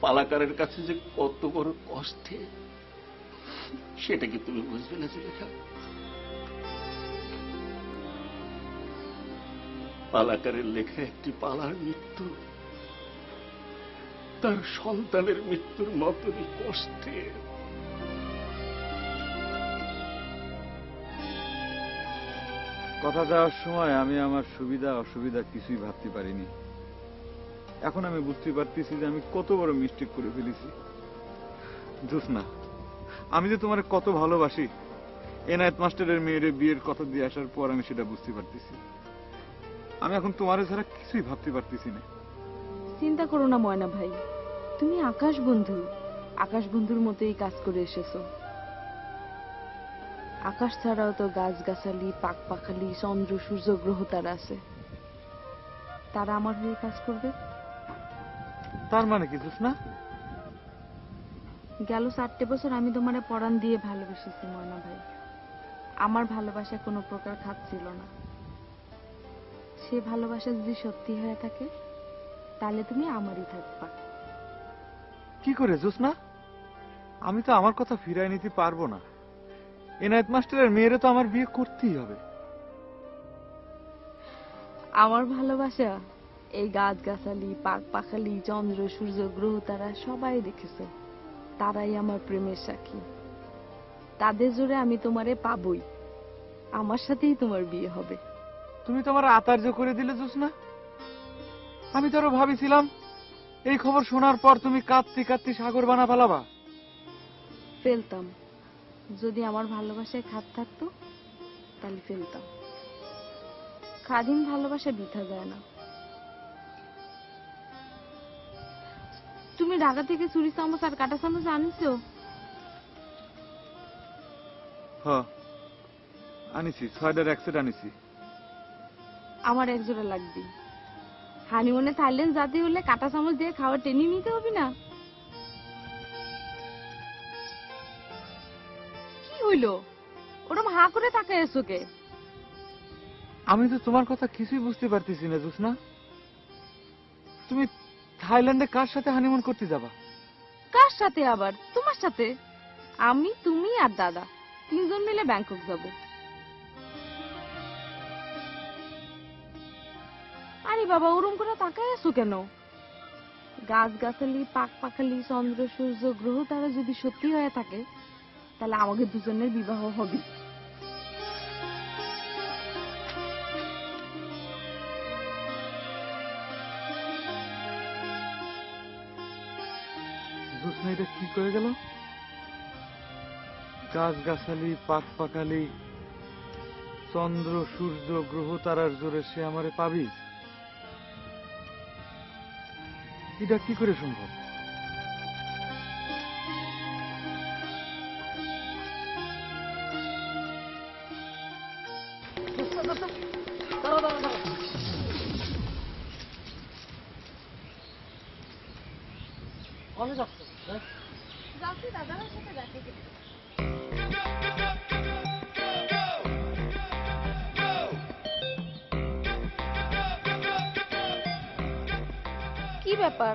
পালাকারের কাছে যে কত বড় কষ্টে, সেটা কি তুমি বুঝবে না জুলেখা? পালাকারের লেখা একটি পালার মৃত্যু তার সন্তানের মৃত্যুর মতনই কষ্টে। কথা দেওয়ার সময় আমি আমার সুবিধা অসুবিধা কিছুই ভাবতে পারিনি। এখন আমি বুঝতে পারতেছি যে আমি কত বড় মিস্টেক করে ফেলেছি। জ্যোৎস্না, আমি যে তোমার কত ভালোবাসি, এনায়েত মাস্টারের মেয়ের বিয়ের কথা দিয়ে আসার পর আমি সেটা বুঝতে পারতেছি। আমি এখন তোমার ছাড়া কিছুই ভাবতে পারতেছি না। চিন্তা করো না ময়না ভাই, তুমি আকাশ বন্ধু, আকাশ বন্ধুর মতোই কাজ করে এসেছো। আকাশ ছাড়াও তো গাছ গাছালি, পাক পাখালি, চন্দ্র সূর্য গ্রহ তারা আছে, তারা আমার হয়ে কাজ করবে। তার মানে কি জ্যোৎস্না? গেল 4টে বছর আমি তোমারে পরাণ দিয়ে ভালোবেসেছি ময়না ভাই। আমার ভালোবাসা কোনো প্রকার খাচ্ছিল না। সে ভালোবাসা যদি সত্যি হয়ে থাকে, তাহলে তুমি আমারই থাকবা। কি করে জ্যোৎস্না? আমি তো আমার কথা ফিরাই নিতে পারবো না। এনায়েত মাস্টারের মেয়েরে তো আমার বিয়ে করতেই হবে। আমার ভালোবাসা এই গাছ গাছালি, পাক পাখালি, চন্দ্র সূর্য গ্রহ তারা সবাই দেখেছে, তারাই আমার প্রেমের সাক্ষী। তাদের জোরে আমি তোমারে পাবই, আমার সাথেই তোমার বিয়ে হবে। তুমি তো আমার আতার্য করে দিলে জ্যোৎস্না। আমি তো আরো ভাবিছিলাম এই খবর শোনার পর তুমি কাঁদতে কাঁদতে সাগর বানা ফেলাবা। ফেলতাম, যদি আমার ভালোবাসায় খাদ থাকতো তাহলে ফেলতাম। খাদিন ভালোবাসা বৃথা যায় না। তুমি ঢাকা থেকে চুরি চামচ আর কাটা চামচ আনিছো? হ, আনিছি, 6টার এক সেট আনিছি। আমার এক জোড়া লাগবে। হানিমুনে থাইল্যান্ড জাতি হলে কাটা চামচ দিয়ে খাওয়া টেনে নিতে হবে না? কি হইলো ওরম হা করে তাকায় আছো কে? আমি তো তোমার কথা কিছুই বুঝতে পারতেছি না জোসনা। তুমি থাইল্যান্ডে কার সাথে হানিমুন করতে যাবা? কার সাথে আবার? তোমার সাথে। আমি, তুমি আর দাদা 3 জন মিলে ব্যাংকক যাব। আরে বাবা, ওরম করে তাকায় আছো কেন? গাছ গাছালি, পাক পাখালি, চন্দ্র সূর্য গ্রহ তারা যদি সত্যি হয়ে থাকে তাহলে আমাদের দুজনের বিবাহ হবে। জোসনা এটা কি করে গেল? গাছ গাছালি, পাক পাকালি, চন্দ্র সূর্য গ্রহ তারার জোরে সে আমারে পাবি? এটা কি করে সম্ভব? যাচ্ছি দাদার সাথে দেখা করতে। কি ব্যাপার,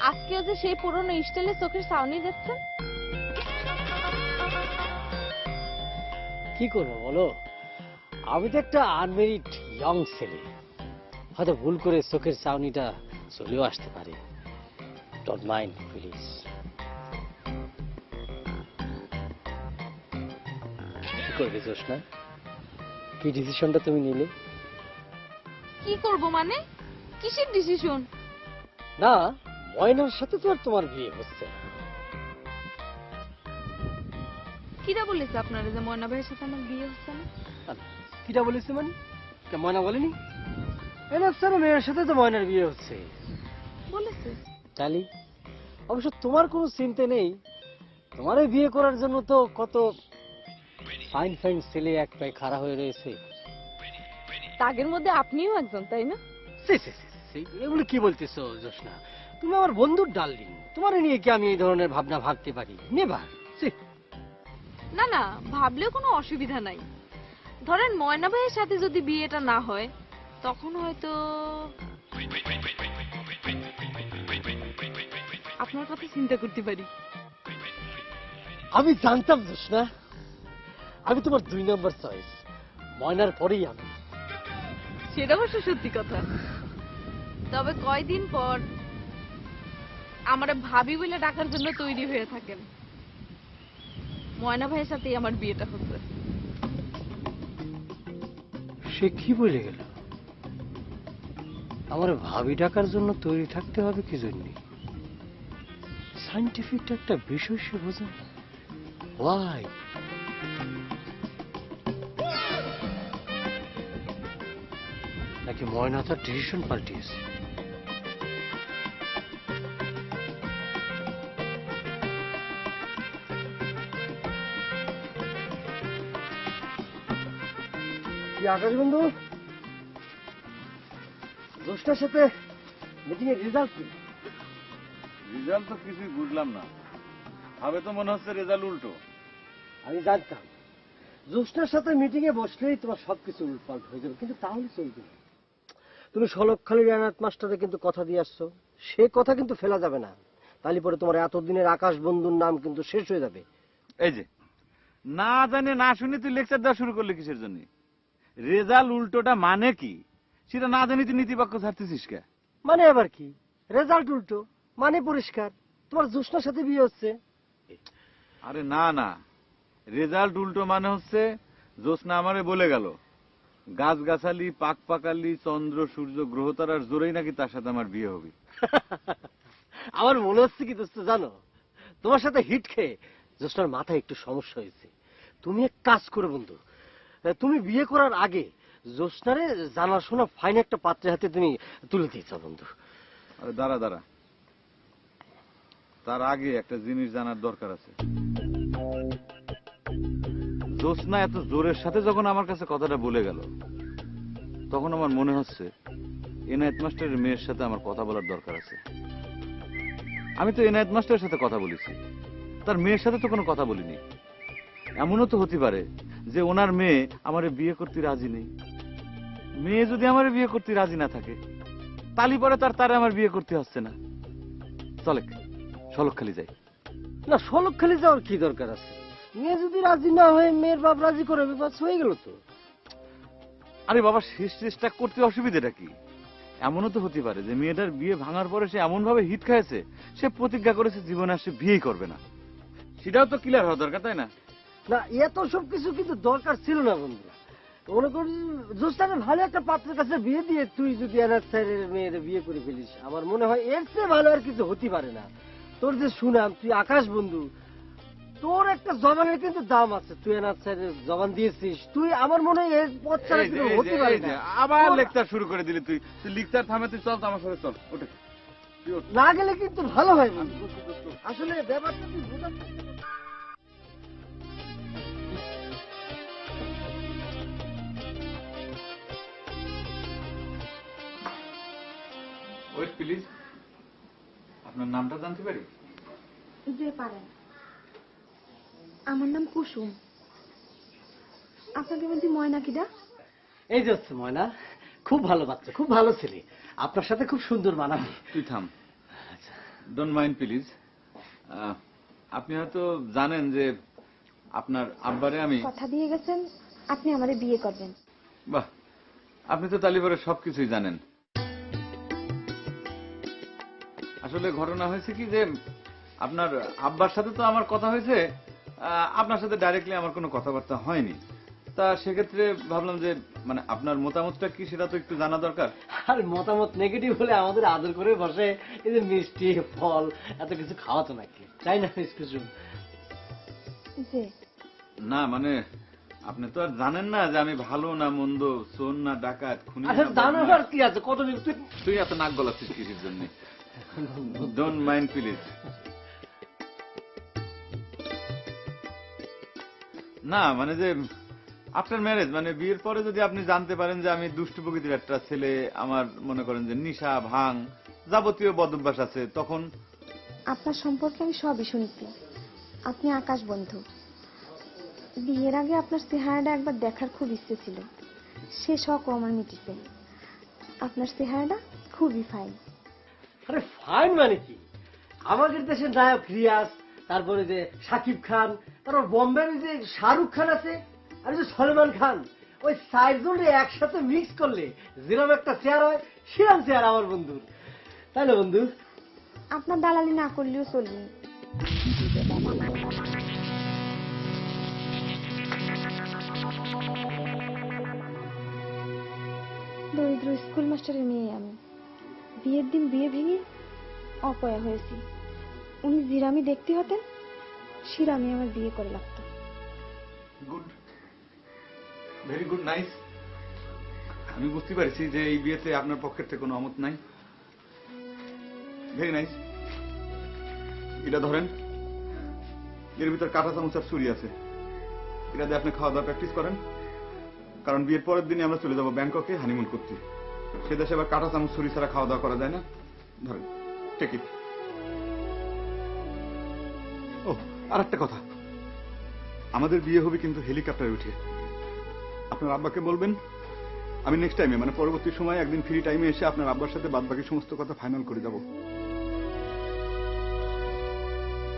আজকেও যে সেই পুরনো স্টাইলে চোখের সাউনি যাচ্ছেন? কি করবো বলো, আমি তো একটা আনমেরিড ইয়ং ছেলে, হয়তো ভুল করে চোখের চাউনিটা চলেও আসতে পারে। Don't mind please. কি করবে জোসনা? কি ডিসিশনটা তুমি নিলে? কি করব মানে? কিসের ডিসিশন? না, ময়নার সাথে তো আর তোমার বিয়ে হচ্ছে না। কিরা বলেছে আপনারা যে ময়না ভাইয়ের সাথে আমার বিয়ে হচ্ছে না? কিটা বলেছে মানে? ময়না বলেনি? মেয়ের সাথে তো ময়নার বিয়ে হচ্ছে। বলেছে তালি অবশ্য তোমার কোনো চিন্তা নেই, তোমারে বিয়ে করার জন্য তো কত ফাইন ফাইন ছেলে এক পায়ে খাড়া হয়ে রয়েছে। তাগের মধ্যে আপনিও একজন, তাই না? এগুলো কি বলতেছো জোসনা? তুমি আমার বন্ধুর ডার্লিং, তোমার নিয়ে কি আমি এই ধরনের ভাবনা ভাবতে পারি? নেভার। না না, ভাবলেও কোনো অসুবিধা নাই। ধরেন ময়না ভাইয়ের সাথে যদি বিয়েটা না হয় তখন হয়তো আপনার কথা চিন্তা করতে পারি। আমি জানতাম জোসনা, আমি তোমার 2 নম্বর চয়েস, ময়নার পরেই আমি। সেটা অবশ্য সত্যি কথা। তবে কয়দিন পর আমার ভাবি বলে ডাকার জন্য তৈরি হয়ে থাকেন। ময়না ভাইয়ের সাথেই আমার বিয়েটা হচ্ছে। সে কি বলে গেল? আমার ভাবি ডাকার জন্য তৈরি থাকতে হবে কি জন্য? সাইন্টিফিক একটা বিষয় সে বোঝে না। Why? নাকি ময়না তার ডিসিশন পাল্টিয়েছে? কি আকাশ বন্ধু, জোসনার সাথে মিটিং এর রেজাল্ট কি? রেজাল্ট তো কিছুই বুঝলাম না, ভাবে তো মনে হচ্ছে রেজাল্ট উল্টো। আমি জানতাম জোসনার সাথে মিটিং এ বসলেই তোমার সবকিছু উল্টপাল্ট হয়ে যাবে, কিন্তু তাহলে চলবে না। তুমি সলকখালীর অনাথ মাস্টারে কিন্তু কথা দিয়ে আসছো, সে কথা কিন্তু ফেলা যাবে না, তাহলে পরে তোমার এতদিনের আকাশ বন্ধুর নাম কিন্তু শেষ হয়ে যাবে। এই যে না জানে না শুনে তুই লেকচার দেওয়া শুরু করলি কিসের জন্য? রেজাল্ট উল্টোটা মানে কি সেটা না জানি তুই নীতিবাক্য ছাড়তেছিস কে? মানে আবার কি? রেজাল্ট উল্টো মানে পরিষ্কার, তোমার জোসনার সাথে বিয়ে হচ্ছে। আরে না না, রেজাল্ট উল্টো মানে হচ্ছে জোসনা আমারে বলে গেল গাছ গাছালি পাক পাকালি চন্দ্র সূর্য গ্রহ তারার জোরেই নাকি তার সাথে আমার বিয়ে হবে। আমার মনে হচ্ছে কি দোস্ত জানো, তোমার সাথে হিট খেয়ে জোসনার মাথায় একটু সমস্যা হয়েছে। তুমি এক কাজ করো বন্ধু, তুমি বিয়ে করার আগে জোসনারে জানাশোনা ফাইন একটা পাত্রের হাতে তুমি তুলে দিয়েছ বন্ধু। আরে দাঁড়া দাঁড়া, তার আগে একটা জিনিস জানার দরকার আছে। জোসনা এত জোরের সাথে যখন আমার কাছে কথাটা বলে গেল, তখন আমার মনে হচ্ছে এনায়েত মাস্টারের মেয়ের সাথে আমার কথা বলার দরকার আছে। আমি তো এনায়েত মাস্টারের সাথে কথা বলেছি, তার মেয়ের সাথে তো কোনো কথা বলিনি। এমনও তো হতে পারে যে ওনার মেয়ে আমারে বিয়ে করতে রাজি নেই। মেয়ে যদি আমারে বিয়ে করতে রাজি না থাকে, তালি পরে তার আমার বিয়ে করতে হচ্ছে না। চলে সলকখালি যাই। না, সলকখালি যাওয়ার কি দরকার আছে? মেয়ে যদি রাজি না হয়ে মেয়ের বাপ রাজি করে, বাস হয়ে গেল তো। আরে বাবা, শেষ চেষ্টা করতে অসুবিধাটা কি? এমনও তো হতে পারে যে মেয়েটার বিয়ে ভাঙার পরে সে এমন ভাবে হিট খাইছে, সে প্রতিজ্ঞা করেছে জীবনে আর সে বিয়েই করবে না। সেটাও তো ক্লিয়ার হওয়া দরকার, তাই না? না, এত সব কিছু কিন্তু দরকার ছিল না বন্ধু। মনে করি জোসনাকে ভালো একটা পাত্রের কাছে বিয়ে দিয়ে তুই যদি এনার স্যারের মেয়ের বিয়ে করে ফেলিস, আমার মনে হয় এর চেয়ে ভালো আর কিছু হতে পারে না। তোর যে সুনাম, তুই আকাশ বন্ধু, তোর একটা জবানের কিন্তু দাম আছে। তুই এনার স্যারের জবান দিয়েছিস, তুই আমার মনে হয় এর পথ ছাড়া কিছু হতে পারে না। আবার লেকচার শুরু করে দিলি তুই। লেকচার থামে, তুই চল তো আমার সাথে, চল ওঠে। না গেলে কিন্তু ভালো হয় বন্ধু। আসলে ব্যাপারটা তুই বোঝার চেষ্টা কর। ওয়েট প্লিজ, আপনার নামটা জানতে পারি? যে পারেন। আমার নাম কুসুম। আপনাদের মধ্যে ময়না কিডা? এই যে হচ্ছে ময়না, খুব ভালো বাচ্চা, খুব ভালো ছেলে, আপনার সাথে খুব সুন্দর মানাবে। তুই থাম, ডোন্ট মাইন্ড প্লিজ। আপনি হয়তো জানেন যে আপনার আব্বারে আমি কথা দিয়ে গেছেন আপনি আমাদের বিয়ে করবেন। বাহ, আপনি তো তালিবারের সবকিছুই জানেন। আসলে ঘটনা হয়েছে কি যে আপনার আব্বার সাথে তো আমার কথা হয়েছে, আপনার সাথে ডাইরেক্টলি আমার কোনো কথাবার্তা হয়নি। তা সেক্ষেত্রে ভাবলাম যে মানে আপনার মতামতটা কি সেটা তো একটু জানা দরকার। আর মতামত নেগেটিভ হলে আমাদের আদর করে বসে এই যে মিষ্টি ফল এত কিছু খাওয়াতো নাকি, তাই না কুসুম? জি না মানে আপনি তো আর জানেন না যে আমি ভালো না মন্দ, চোর না ডাকাত, খুনি না আচ্ছা, জানার বদমাশ। আর কি আছে, কতদিন তুই এত নাক গলাচ্ছিস কিসের জন্য? Don't mind please. না মানে যে আফটার ম্যারেজ মানে বিয়ের পরে যদি আপনি জানতে পারেন যে আমি দুষ্টু প্রকৃতির একটা ছেলে, আমার মনে করেন যে নিশা ভাঙ যাবতীয় বদভ্যাস আছে, তখন আপনার সম্পর্কে আমি সবই শুনছি। আপনি আকাশ বন্ধু। বিয়ের আগে আপনার চেহারাটা একবার দেখার খুব ইচ্ছে ছিল, সে শখও আমার মিটিছে। আপনার চেহারাটা খুবই ফাইন। আরে ফাইন মানে কি? আমাদের দেশের নায়ক রিয়াজ, তারপরে যে শাকিব খান, তারপর বোম্বের যে শাহরুখ খান আছে, আর যে সলমান খান, ওই চারজন একসাথে মিক্স করলে যেরকম একটা চেয়ার হয়, সেরকম চেয়ার আমার বন্ধুর, তাই না বন্ধু? আপনার দালালি না করলেও চলবে। দরিদ্র স্কুল মাস্টারের মেয়ে আমি। বিয়ের দিন বিয়ে ভেঙে অপয়া হয়েছি। উনি জিরামি দেখতে হতেন, শিরামি আমার বিয়ে করে লাগতো। Good, very good, nice. আমি বুঝতে পারছি যে এই বিয়েতে আপনার পক্ষের থেকে কোনো অমত নাই। Very nice. এটা ধরেন, এর ভিতর কাঁটা চামচ আর ছুরি আছে। এটা দিয়ে আপনি খাওয়া দাওয়া প্র্যাকটিস করেন, কারণ বিয়ের পরের দিনে আমরা চলে যাব ব্যাংককে হানিমুন করতে। সে দেশে আবার কাঁটা চামচ ছুরি ছাড়া খাওয়া দাওয়া করা যায় না। ধরেন, টেক ইট। ও আর একটা কথা, আমাদের বিয়ে হবে কিন্তু হেলিকপ্টারে উঠে। আপনার আব্বাকে বলবেন আমি নেক্সট টাইমে মানে পরবর্তী সময় একদিন ফ্রি টাইমে এসে আপনার আব্বার সাথে বাদ বাকি সমস্ত কথা ফাইনাল করে যাব।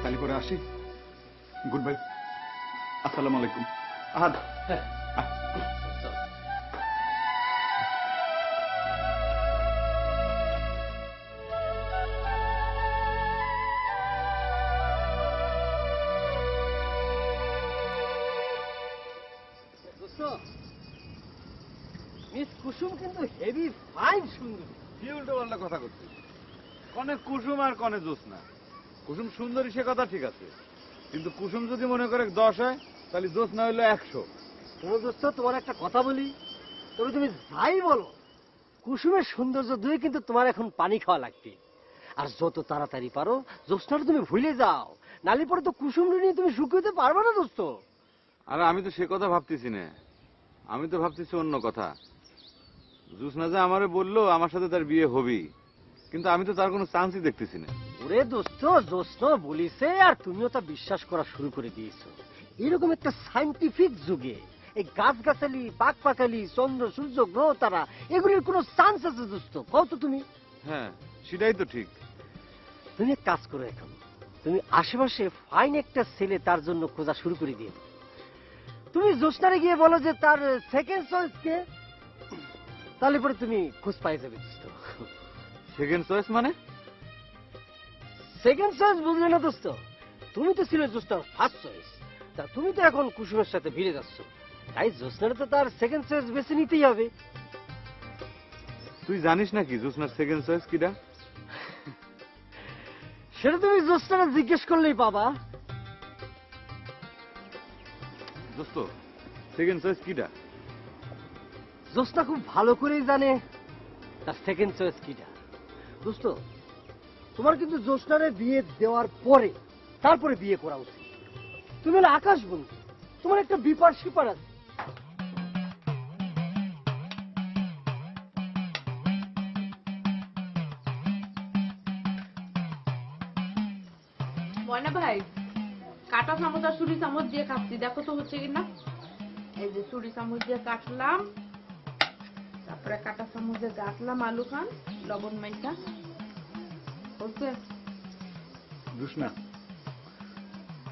তাহলে পরে আসি। গুড বাই, আসসালামু আলাইকুম। আহাদ, কুসুম কিন্তু হেভি ফাইন সুন্দর। কি উল্টো পাল্টা কথা করছিস? কনে কুসুম আর কনে জ্যোৎস্না। কুসুম সুন্দরী সে কথা ঠিক আছে, কিন্তু কুসুম যদি মনে করে 10 হয় তাহলে জ্যোৎস্না হইলো 100। শোনো দোস্ত, তোমার একটা কথা বলি, তবে তুমি যাই বলো, কুসুমের সৌন্দর্য দুই কিন্তু তোমার এখন পানি খাওয়া লাগবে। আর যত তাড়াতাড়ি পারো জ্যোৎস্নাটা তুমি ভুলে যাও, নালে পরে তো কুসুম নিয়ে তুমি সুখ হতে পারবে না দোস্ত। আরে আমি তো সে কথা ভাবতেছি না, আমি তো ভাবতেছি অন্য কথা। জ্যোৎস্না যে আমারে বললো আমার সাথে তার বিয়ে হবেই, কিন্তু আমি তো তার কোনো চান্সই দেখতেছি না। ওরে দোস্ত, জ্যোৎস্না বলিছে আর তুমিও তা বিশ্বাস করা শুরু করে দিয়েছো। এরকম একটা সায়েন্টিফিক যুগে এই গাছগাছালি, পাক পাকালি, চন্দ্র সূর্য গ্রহ তারা এগুলির কোনো চান্স আছে দোস্ত? কও তো তুমি। হ্যাঁ সেটাই তো ঠিক। তুমি এক কাজ করো, এখন তুমি আশেপাশে ফাইন একটা ছেলে তার জন্য খোঁজা শুরু করে দিও। তুমি জ্যোৎস্নারে গিয়ে বলো যে তার সেকেন্ড চয়েস কে, তাহলে পরে তুমি খোঁজ পাই যাবে দোস্ত। সেকেন্ড চয়েস মানে? সেকেন্ড চয়েস বুঝলে না দোস্ত? তুমি তো ছিলে জ্যোৎস্নার ফার্স্ট চয়েস, তা তুমি তো এখন কুসুমের সাথে ভিড়ে যাচ্ছ, তাই জ্যোৎস্নারে তো তার সেকেন্ড চয়েস বেছে নিতেই হবে। তুই জানিস নাকি জ্যোৎস্নার সেকেন্ড চয়েস কিটা? সেটা তুমি জ্যোৎস্নারে জিজ্ঞেস করলেই পাবা। দোস্ত সেকেন্ড চয়েস কিটা? জ্যোৎস্না খুব ভালো করেই জানে তার সেকেন্ড চয়েস কিটা। দোস্ত, তোমার কিন্তু জ্যোৎস্নারে বিয়ে দেওয়ার পরে তারপরে বিয়ে করা উচিত। তুমি হলো আকাশ বন্ধু, তোমার একটা বিপার সিপার আছে। ময়না ভাই, কাটা চামচ আর ছুরি চামচ দিয়ে কাটছি, দেখো তো হচ্ছে কিনা। এই যে ছুরি চামচ দিয়ে কাটলাম, তারপরে কাটা চামচ দিয়ে কাটলাম আলু খান লবণ মাইকা হচ্ছে। জোৎস্না,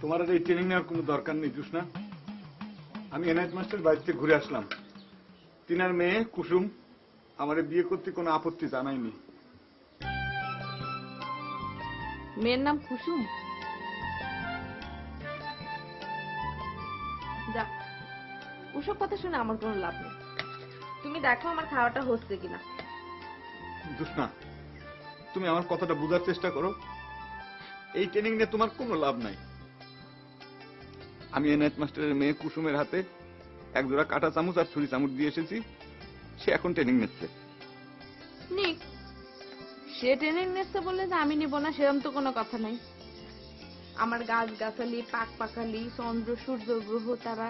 তোমার আর এই ট্রেনিং নেওয়ার কোনো দরকার নেই জোৎস্না। আমি এনআইট মাস্টার বাড়িতে ঘুরে আসলাম, তিনার মেয়ে কুসুম আমারে বিয়ে করতে কোনো আপত্তি জানায়নি। মেয়ের নাম কুসুম? যাক, ওসব কথা শুনে আমার কোনো লাভ নেই। তুমি দেখো আমার খাওয়াটা হচ্ছে কিনা। জোৎস্না, তুমি আমার কথাটা বোঝার চেষ্টা করো। এই ট্রেনিং নিয়ে তোমার কোনো লাভ নাই। আমি এনআইট মাস্টারের মেয়ে কুসুমের হাতে একজোড়া কাঁটা চামচ আর ছুরি চামচ দিয়ে এসেছি, সে এখন ট্রেনিং নিচ্ছে। নিক, সে ট্রেনিং নিচ্ছে বলে যে আমি নিব না সেরকম তো কোনো কথা নাই। আমার গাছ গাছালি, পাক পাকালি, চন্দ্র সূর্য গ্রহ তারা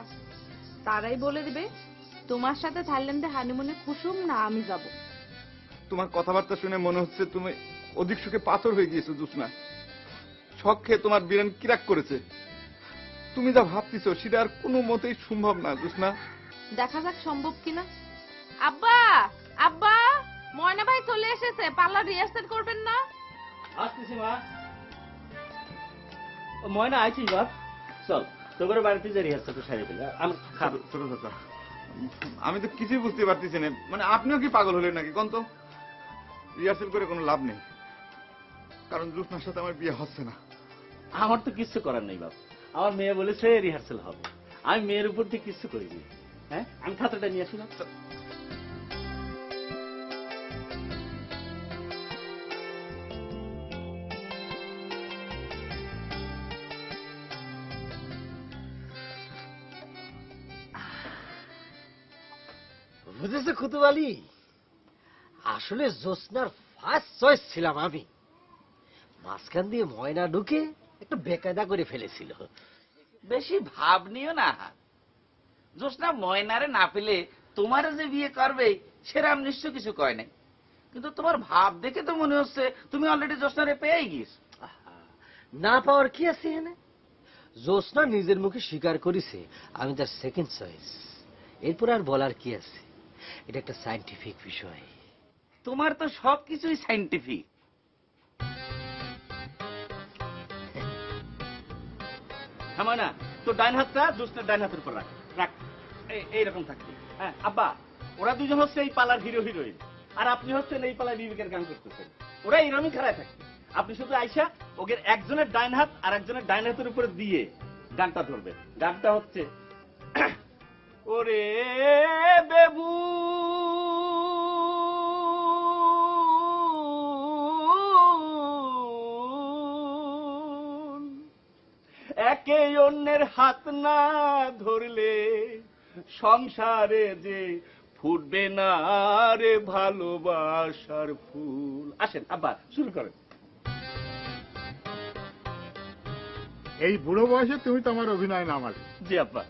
তারাই বলে দিবে তোমার সাথে থাইল্যান্ডে হানিমুনে কুসুম না আমি যাব। তোমার কথাবার্তা শুনে মনে হচ্ছে তুমি অধিক সুখে পাথর হয়ে গিয়েছো জোৎস্না। শখ খেয়ে তোমার বিরান কিরাক করেছে। তুমি যা ভাবতেছো সেটা আর কোনো মতেই সম্ভব না জোৎস্না। দেখা যাক সম্ভব কিনা। আব্বা, আব্বা, ময়না ভাই চলে এসেছে, পার্লার রিহার্সাল করবেন না? আসতেছি মা। ও ময়না আইছি বাপ, চল তোর বাড়িতে যে রিহার্সালটা সারি ফেলে আমি খাবো। ছোট চাচা, আমি তো কিছুই বুঝতে পারতেছি না, মানে আপনিও কি পাগল হলেন নাকি? কোন তো রিহার্সেল করে কোনো লাভ নেই, কারণ জোৎস্নার সাথে আমার বিয়ে হচ্ছে না। আমার তো কিছু করার নেই বাপ, আমার মেয়ে বলেছে রিহার্সাল হবে, আমি মেয়ের উপর দিয়ে কিছু করিনি। হ্যাঁ, আমি খাতাটা নিয়ে আসি না। বুঝেছো কুতুবালি, আসলে জ্যোৎস্নার ফার্স্ট চয়েস ছিলাম আমি। মাঝখান দিয়ে ময়না ঢুকে একটু বেকায়দা করে ফেলেছিল। বেশি ভাব নিও না। জ্যোৎস্না ময়নারে না পেলে তোমারে যে বিয়ে করবে সেরাম নিশ্চয় কিছু কয় নাই, কিন্তু তোমার ভাব দেখে তো মনে হচ্ছে তুমি অলরেডি জ্যোৎস্নারে পেয়ে গিয়েছ। না পাওয়ার কি আছে এখানে? জ্যোৎস্না নিজের মুখে স্বীকার করেছে আমি তার সেকেন্ড চয়েস, এরপর আর বলার কি আছে? এটা একটা সায়েন্টিফিক বিষয়। তোমার তো সবকিছুই সাইন্টিফিক। হ্যাঁ ময়না, তোর ডাইন হাতটা জ্যোৎস্নার ডাইন হাতের উপর রাখ, রাখ, এইরকম থাকবে। হ্যাঁ আব্বা, ওরা দুজন হচ্ছে এই পালার হিরো হিরোইন, আর আপনি হচ্ছেন এই পালার বিবেকের গান করতেছেন। ওরা এইরকমই খারাপ থাকে। আপনি শুধু আইসা ওদের একজনের ডাইন হাত আর একজনের ডাইন হাতের উপরে দিয়ে গানটা ধরবেন। গানটা হচ্ছে ওরে বেবু অন্যের হাত না ধরলে সংসারে যে ফুটবে না রে ভালোবাসার ফুল। আসেন আব্বা শুরু করেন। এই বুড়ো বয়সে তুমি তো আমার অভিনয় নামালে। জি আব্বা।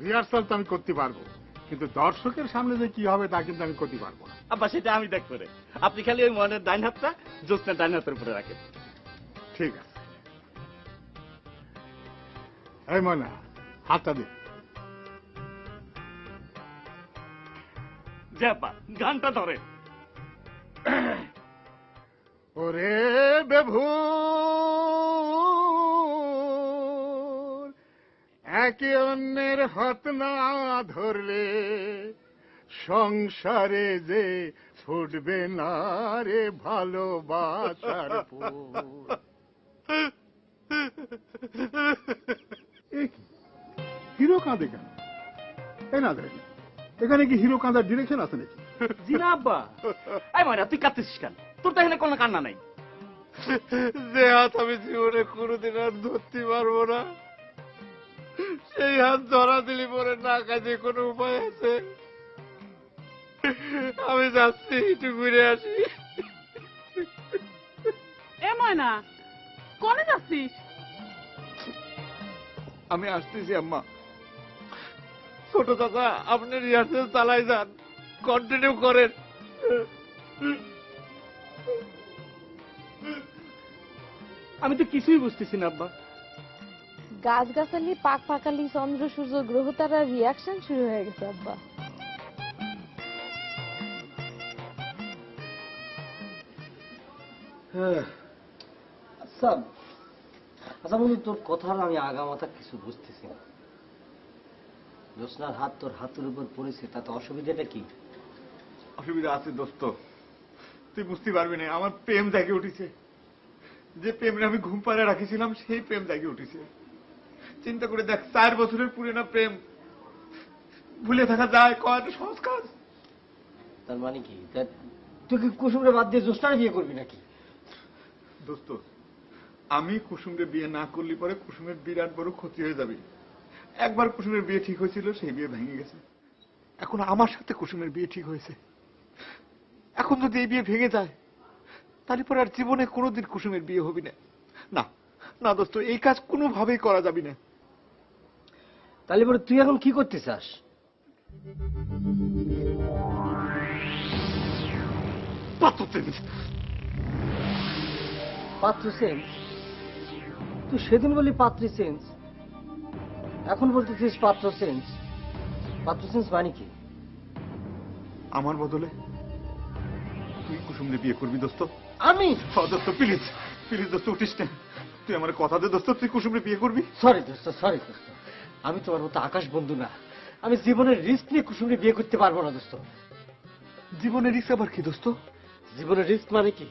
রিহার্সাল তো আমি করতে পারবো, কিন্তু দর্শকের সামনে যে কি হবে তা কিন্তু আমি করতে পারবো না। আব্বা সেটা আমি দেখবো রে, আপনি খালি ওই মনের ডাইন হাতটা জ্যোৎস্নার ডাইন হাতের উপরে রাখেন। ঠিক আছে। এই ময়না, হাতটা দে। জি আব্বা, গানটা ধরে। ওরে বেভু একে অন্যের হাত না ধরলে সংসারে যে ফুটবে না রে ভালোবাসার ফুল। হিরো কাঁদে কেন? এই না দেখেন, এখানে কি হিরো কাঁদার ডিরেকশন আছে নাকি? জি না আব্বা। এই ময়না তুই কাঁদতেছিস কেন? তোর তো এখানে কোনো কান্না নাই। যে হাত আমি জীবনে কোনোদিন আর ধরতে পারবো না, সেই হাত ধরা দিলি পরে না কাজে কোনো উপায় আছে? আমি যাচ্ছি, একটু ঘুরে আসি। এ ময়না, কোনে যাচ্ছিস? আমি আসতেছি আম্মা। ছোট চাচা আপনি রিহার্সেল চালাই যান, কন্টিনিউ করেন। আমি তো কিছুই বুঝতেছি না আব্বা। গাছগাছালি, পাক পাকালি, চন্দ্র সূর্য গ্রহ তারা রিয়াকশন শুরু হয়ে গেছে আব্বা। আচ্ছা আচ্ছা বন্ধু, তোর কথার আমি আগামাথা কিছু বুঝতেছি না। জ্যোৎস্নার হাত তোর হাতের উপর পড়েছে, তাতে অসুবিধাটা কি? অসুবিধা আছে দোস্ত, তুই বুঝতে পারবি না। আমার প্রেম জাগে উঠেছে, যে প্রেমে আমি ঘুম পাড়ে রাখিছিলাম সেই প্রেম জাগে উঠেছে। চিন্তা করে দেখ, 4 বছরের পুরনো প্রেম ভুলে থাকা যায়? কয়টা সহজ কাজ? তার মানে কি তুই কি কুসুমরে বাদ দিয়ে জ্যোৎস্নার বিয়ে করবি নাকি? দোস্ত, আমি কুসুমকে বিয়ে না করলে পরে কুসুমের বিরাট বড় ক্ষতি হয়ে যাবে। একবার কুসুমের বিয়ে ঠিক হয়েছিল, সেই বিয়ে ভেঙে গেছে। এখন আমার সাথে কুসুমের বিয়ে ঠিক হয়েছে। এখন যদি এই বিয়ে ভেঙে যায়, তাহলে পরে আর জীবনে কোনোদিন কুসুমের বিয়ে হবে না। না না দোস্ত, এই কাজ কোনোভাবেই করা যাবে না। তাহলে পরে তুই এখন কি করতে চাস? পাত্র চেঞ্জ। পাত্র চেঞ্জ? তুই সেদিন বলি পাত্রী চেঞ্জ, এখন বলতেছিস পাত্র চেঞ্জ। পাত্র চেঞ্জ মানে কি? আমার বদলে তুই কুসুমকে বিয়ে করবি দোস্ত? আমি? দোস্ত প্লিজ প্লিজ দোস্ত, উঠিস না। তুই আমার কথা দে দোস্ত, তুই কুসুমকে বিয়ে করবি। সরি দোস্ত, সরি দোস্ত, আমি তোমার মতো আকাশ বন্ধু না। আমি জীবনের রিস্ক নিয়ে কুসুমকে বিয়ে করতে পারবো না দোস্ত। জীবনের রিস্ক আবার কি দোস্ত? জীবনের রিস্ক মানে কি?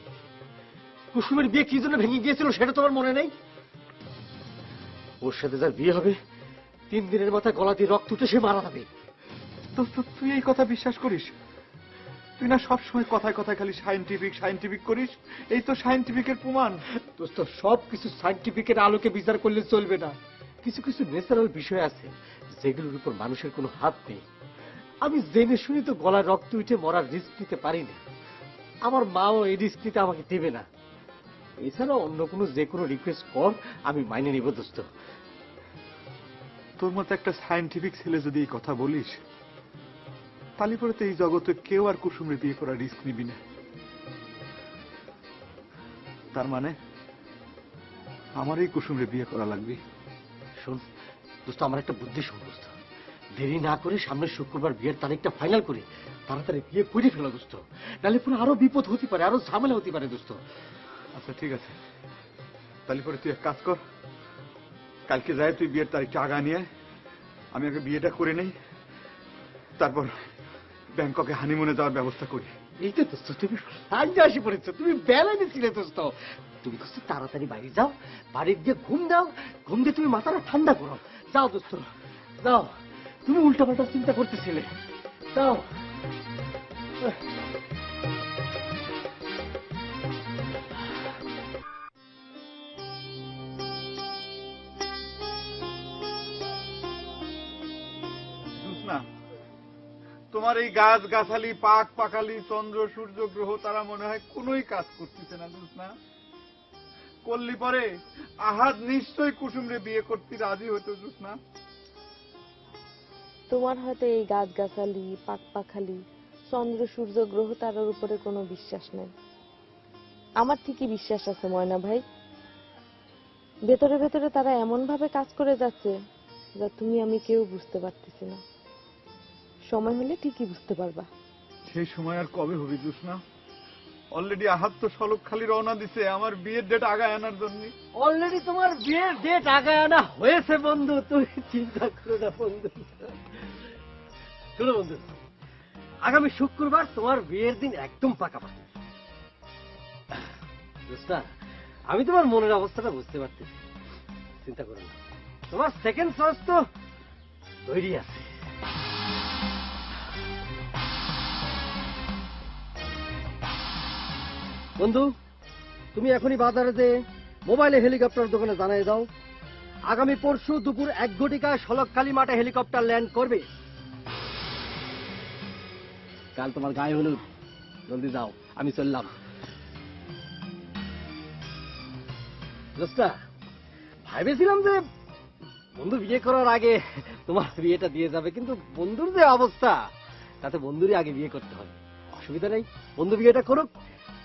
কুসুমের বিয়ে কি জন্য ভেঙে গিয়েছিল সেটা তোমার মনে নেই? ওর সাথে যার বিয়ে হবে 3 দিনের মাথায় গলা দিয়ে রক্ত উঠে সে মারা যাবে। দোস্ত তুই এই কথা বিশ্বাস করিস? তুই না সবসময় কথায় কথায় খালি সায়েন্টিফিক সায়েন্টিফিক করিস। এই তো সায়েন্টিফিকের প্রমাণ। দোস্ত সবকিছু সায়েন্টিফিকের আলোকে বিচার করলে চলবে না। কিছু কিছু ন্যাচারাল বিষয় আছে যেগুলোর উপর মানুষের কোনো হাত নেই। আমি জেনে শুনি তো গলায় রক্ত উঠে মরার রিস্ক নিতে পারি না। আমার মাও এই রিস্ক নিতে আমাকে দেবে না। এছাড়া অন্য কোনো যে কোনো রিকোয়েস্ট কর, আমি মাইনে নিব দোস্ত। তোর মতো একটা সায়েন্টিফিক ছেলে যদি এই কথা বলিস, তাহলে পরে তো এই জগতে কেউ আর কুসুমের বিয়ে করার রিস্ক নিবি না। তার মানে আমার এই কুসুমের বিয়ে করা লাগবে। শোন দোস্ত, আমার একটা বুদ্ধি শোন দোস্ত, দেরি না করে সামনের শুক্রবার বিয়ের তারিখটা ফাইনাল করে তাড়াতাড়ি বিয়ে করে ফেলো দোস্ত, নাহলে পুরো আরো বিপদ হতে পারে, আরো ঝামেলা হতে পারে দোস্ত। আচ্ছা ঠিক আছে, তাহলে পরে তুই এক কাজ কর, কালকে যাই তুই বিয়ের তারিখটা আগা নিয়ে আমি আগে বিয়েটা করে নেই, তারপর ব্যাংককে হানিমুনে যাওয়ার ব্যবস্থা করি। এই তো দোস্ত, তুমি সাহায্য আসি পড়েছো, তুমি বেলায় ছিলে দোস্ত। তুমি দোস্ত তাড়াতাড়ি বাড়ি যাও, বাড়ি গিয়ে ঘুম দাও, ঘুম দিয়ে তুমি মাথাটা ঠান্ডা করো। যাও দোস্ত যাও, তুমি উল্টাপাল্টা চিন্তা করতেছিলে, যাও। তোমার এই গাছ গাছালি পাক পাকালি চন্দ্র সূর্য গ্রহ তারা মনে হয় কোনোই কাজ করতেছে না জোৎস্না। করলি পরে আহাদ নিশ্চয়ই কুসুমরে বিয়ে করতে রাজি হতো জোৎস্না। তোমার হয়তো এই গাছগাছালি পাকপাখালি চন্দ্র সূর্য গ্রহ তারার উপরে কোনো বিশ্বাস নেই, আমার ঠিকই বিশ্বাস আছে ময়না ভাই। ভেতরে ভেতরে তারা এমন ভাবে কাজ করে যাচ্ছে যা তুমি আমি কেউ বুঝতে পারতেছি না। সময় হলে ঠিকই বুঝতে পারবা। সেই সময় আর কবে হবে জোৎস্না? অলরেডি আহাদ তো সলক খালি রওনা দিছে আমার বিয়ের ডেট আগায় আনার জন্য। অলরেডি তোমার বিয়ের ডেট আগায় আনা হয়েছে বন্ধু, তুমি চিন্তা করো না বন্ধু। শোনো বন্ধু, আগামী শুক্রবার তোমার বিয়ের দিন একদম পাকাপাকি। দোস্তা, আমি তোমার মনের অবস্থাটা বুঝতে পারতেছি, চিন্তা করো না। তোমার সেকেন্ড চয়েস তো তৈরি আছে। বন্ধু, তুমি এখনই বাজারে যে মোবাইলে হেলিকপ্টার দোকানে জানাই দাও আগামী পরশু দুপুর 1 ঘটিকায় সলকখালি মাঠে হেলিকপ্টার ল্যান্ড করবে। কাল তোমার গায়ে হলুদ, জলদি যাও, আমি চললাম। দোস্তা, ভাবেছিলাম যে বন্ধু বিয়ে করার আগে তোমার বিয়েটা দিয়ে যাবে, কিন্তু বন্ধুর যে অবস্থা তাতে বন্ধুরই আগে বিয়ে করতে হবে। অসুবিধা নেই, বন্ধু বিয়েটা করুক,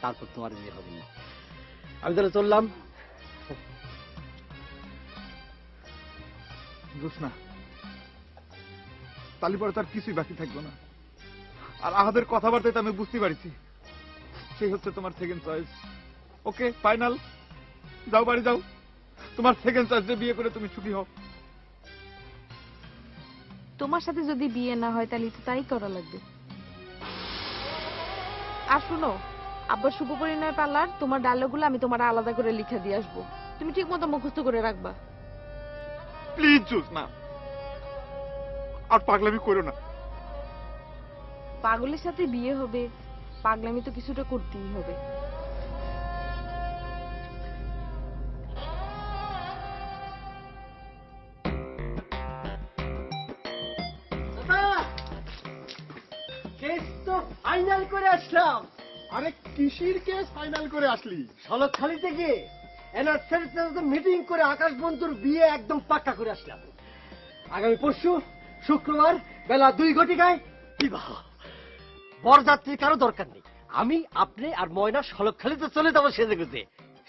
তারপর তোমার বিয়ে হবে না। আমি তাহলে চললাম। জোৎস্না, তালি পরে তার কিছুই বাকি থাকবে না। আর আহাদের কথাবার্তায় আমি বুঝতে পারছি সেই হচ্ছে তোমার সেকেন্ড চয়েস। ওকে, ফাইনাল। যাও, বাড়ি যাও, তোমার সেকেন্ড চয়েসে বিয়ে করে তুমি সুখী হও। তোমার সাথে যদি বিয়ে না হয় তাহলে তো তাই করা লাগবে। আর শুনো, আব্বার শুভ পরিণয় পার্লার তোমার ডায়লগগুলো আমি তোমার আলাদা করে লিখে দিয়ে আসবো, তুমি ঠিক মতো মুখস্থ করে রাখবা। প্লিজ জোৎস্না, আর পাগলামি করো না। পাগলের সাথে বিয়ে হবে, পাগলামি তো কিছুটা করতেই হবে। কেস তো ফাইনাল করে আসলাম। আরে কিসির কেস ফাইনাল করে আসলি? সলকখালি থেকে এনআরসির সাথে মিটিং করে আকাশ বন্ধুর বিয়ে একদম পাক্কা করে আসলাম। আগামী পরশু শুক্রবার বেলা 2 ঘটিকায় বিবাহ। বরযাত্রীর কারো দরকার নেই, আমি, আপনি আর ময়না সলকখালিতে চলে যাবো সেজে গুজে।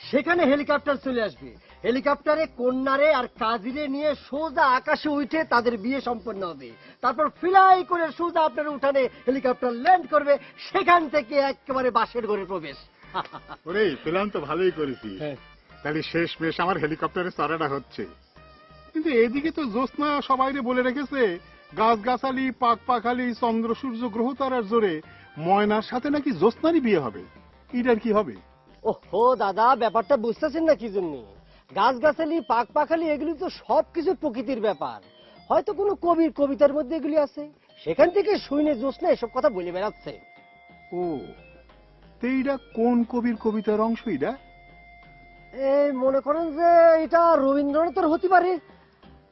সেখানে হেলিকপ্টার চলে আসবে, হেলিকপ্টারে কন্যারে আর কাজিরে নিয়ে সোজা আকাশে উঠে তাদের বিয়ে সম্পন্ন হবে। তারপর ফ্লাই করে সোজা আপনার উঠানে হেলিকপ্টার ল্যান্ড করবে, সেখান থেকে একেবারে বাসের ঘরে প্রবেশ। ওরে, প্ল্যান তো ভালোই করেছিস। তাহলে শেষ মেশ আমার হেলিকপ্টারে চড়াটা হচ্ছে। কিন্তু এদিকে তো জোৎস্না সবাইরে বলে রেখেছে গাছ গাছালি পাক পাখালি চন্দ্র সূর্য গ্রহ তারার জোরে ময়নার সাথে নাকি জোৎস্নারই বিয়ে হবে। এটার কি হবে? ওহো দাদা, ব্যাপারটা বুঝতেছেন না কি জন্য? গাছগাছালি পাক পাখালি এগুলি তো সবকিছু প্রকৃতির ব্যাপার। হয়তো কোনো কবির কবিতার মধ্যে এগুলি আছে, সেখান থেকে শুনে জোৎস্না এসব কথা বলে বেড়াচ্ছে। ও, তো এইটা কোন কবির কবিতার অংশ? এটা এই মনে করেন যে এটা রবীন্দ্রনাথের হতে পারে,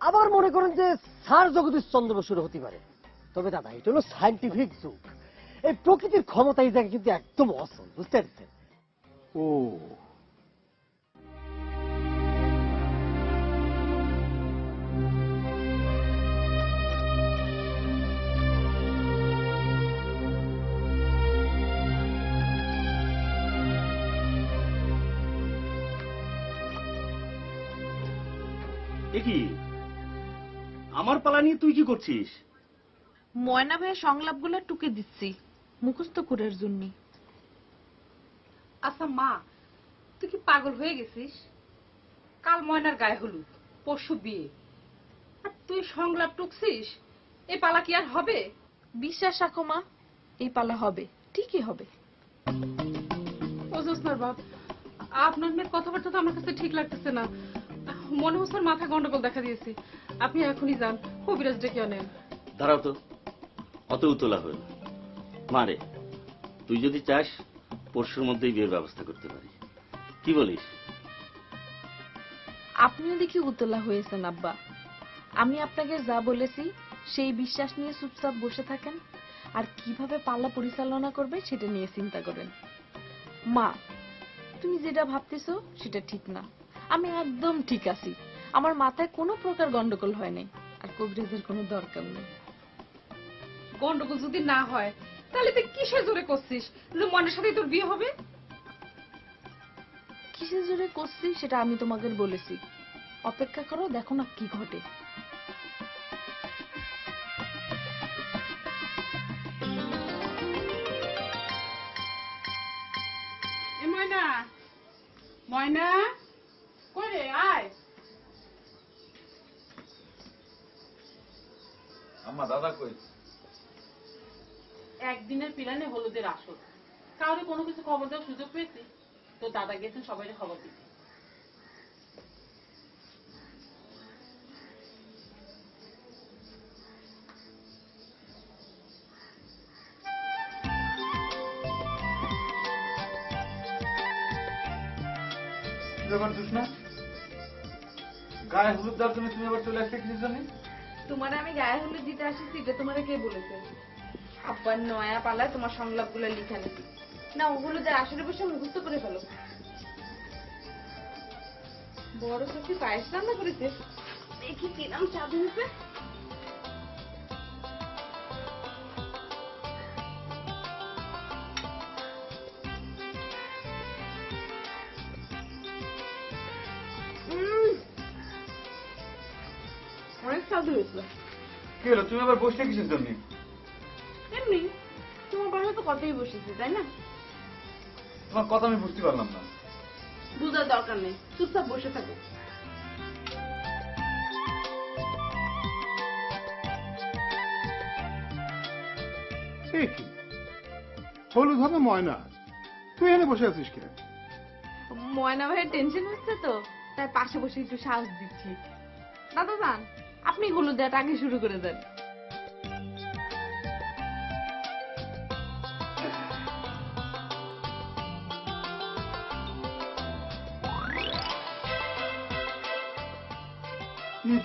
আবার মনে করেন যে স্যার জগদীশ চন্দ্র বসুর হতে পারে। তবে দাদা, এটা হলো সায়েন্টিফিক যুগ, এই প্রকৃতির ক্ষমতা এই জায়গায় কিন্তু একদম অসল, বুঝতে পারছেন? ও, কি আমার পালা নিয়ে তুই কি করছিস? ময়না ভাইয়ের সংলাপগুলো টুকে দিচ্ছি মুখস্থ করার জন্য। আচ্ছা মা, তুই কি পাগল হয়ে গেছিস? কাল ময়নার গায়ে হলুদ, পরশু বিয়ে, আর তুই সংলাপ টুকছিস? এই পালা কি আর হবে? বিশ্বাস রাখো মা, এই পালা হবে, ঠিকই হবে। ও জোৎস্নার বাপ, আপনার মেয়ের কথাবার্তা তো আমার কাছে ঠিক লাগতেছে না। মনে হচ্ছে ওর মাথা গন্ডগোল দেখা দিয়েছে। আপনি এখনই যান, কবিরাজ ডেকে আনেন। দাঁড়াও তো, অত উতলা হয়ে না। মারে, তুই যদি চাস পরশুর মধ্যেই বিয়ের ব্যবস্থা করতে পারি, কি বলিস? আপনিও দেখি উতলা হয়েছেন আব্বা। আমি আপনাকে যা বলেছি সেই বিশ্বাস নিয়ে চুপচাপ বসে থাকেন, আর কিভাবে পাল্লা পরিচালনা করবে সেটা নিয়ে চিন্তা করেন। মা, তুমি যেটা ভাবতেছো সেটা ঠিক না। আমি একদম ঠিক আছি, আমার মাথায় কোনো প্রকার গন্ডগোল হয় নাই, আর কবিরাজের কোনো দরকার নেই। গন্ডগোল যদি না হয় তাহলে তুই কিসের জোরে করছিস যে মনের সাথে তোর বিয়ে হবে? কিসের জোরে করছি সেটা আমি তোমাকে বলেছি, অপেক্ষা করো, দেখো না কি ঘটে। এ ময়না, ময়না কই রে, আয়। আম্মা দাদা কই? একদিনের প্ল্যানে হলুদের আসর, কাউরে কোনো কিছু খবর দেওয়ার সুযোগ পেয়েছি তো দাদা গেছেন সবাই খবর দিতে। ব্যাপার জোসনা, গায়ে হলুদ দেওয়ার জন্য তুমি আবার চলে আসলে কিসের জন্য? তোমার আমি গায়ে হলুদ দিতে আসিছি এটা তোমার কে বলেছে? আব্বার নয়া পালায় তোমার সংলাপ গুলো লিখে নিছি না, হলুদের আসলে বসে মুখস্থ করে ফেলো। বড় সত্যি পায়েস রান্না করেছে, দেখি কিরাম স্বাদ হয়েছে। অনেক স্বাদ হয়েছিল। কি হলো, তুমি আবার বসলে কিসের জন্য? এমনি তোমার বাসায় তো কতই বসেছে, তাই না? তোমার কথা আমি বুঝতে পারলাম না। বুঝার দরকার নেই, চুপচাপ বসে থাকো। এ কি হলুদ হবে ময়না, তুই এখানে বসে আছিস কেন? ময়না ভাইয়ের টেনশন হচ্ছে তো, তাই পাশে বসে একটু সাহস দিচ্ছি। দাদা যান, আপনি হলুদ দেওয়াটা আগে শুরু করে দেন।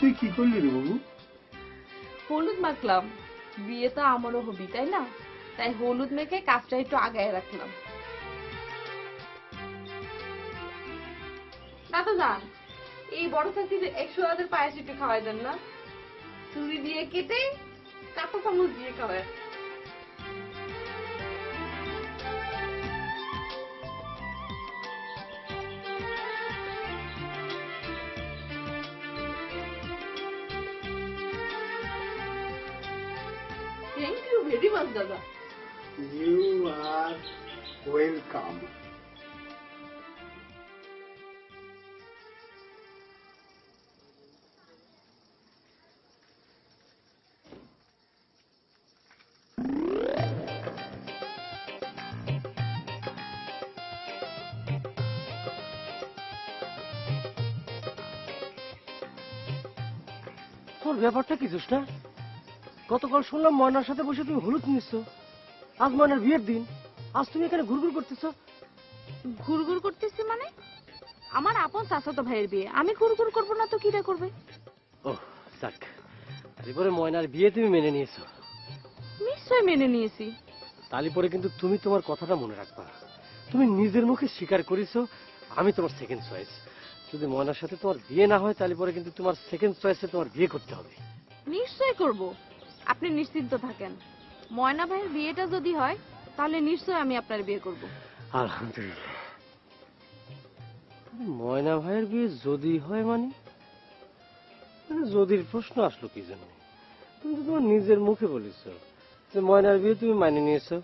তুই কি করলি রে বাবু? হলুদ মাখলাম, বিয়ে তো আমারও হবি তাই না, তাই হলুদ মেখে কাজটা একটু আগায় রাখলাম। দাদা যান, এই বড় চাচির 100 আদের পায়েস একটু খাওয়াই দেন না, ছুরি দিয়ে কেটে কাঁচা চামচ দিয়ে খাওয়ায়। থ্যাংক ইউ ভেরি মাচ দাদা। You are welcome. তোর ব্যাপারটা কি জোসনা? গতকাল শুনলাম ময়নার সাথে বসে তুমি হলুদ নিচ্ছ, আজ ময়নার বিয়ের দিন, আজ তুমি এখানে ঘুরঘুর করতেছো। ঘুরঘুর করতেছি মানে? আমার আপন চাচাতো ভাইয়ের বিয়ে, আমি ঘুরঘুর করবো না তো কিরা করবে? ও যাক, এবারে ময়নার বিয়ে তুমি মেনে নিয়েছো। নিশ্চয় মেনে নিয়েছি। তালি পরে কিন্তু তুমি তোমার কথাটা মনে রাখবা। তুমি নিজের মুখে স্বীকার করেছো আমি তোমার সেকেন্ড চয়েস। যদি ময়নার সাথে তোমার বিয়ে না হয় তাহলে পরে কিন্তু তোমার সেকেন্ড চয়েসে তোমার বিয়ে করতে হবে। নিশ্চয় করব, আপনি নিশ্চিন্ত থাকেন। ময়না ভাইয়ের বিয়েটা যদি হয় তাহলে নিশ্চয় আমি আপনার বিয়ে করব। আলহামদুলিল্লাহ। ময়না ভাইয়ের বিয়ে যদি হয় মানে যদির প্রশ্ন আসলো কি জন্য? তুমি তো তোমার নিজের মুখে বলেছো যে ময়নার বিয়ে তুমি মানে নিয়েছো।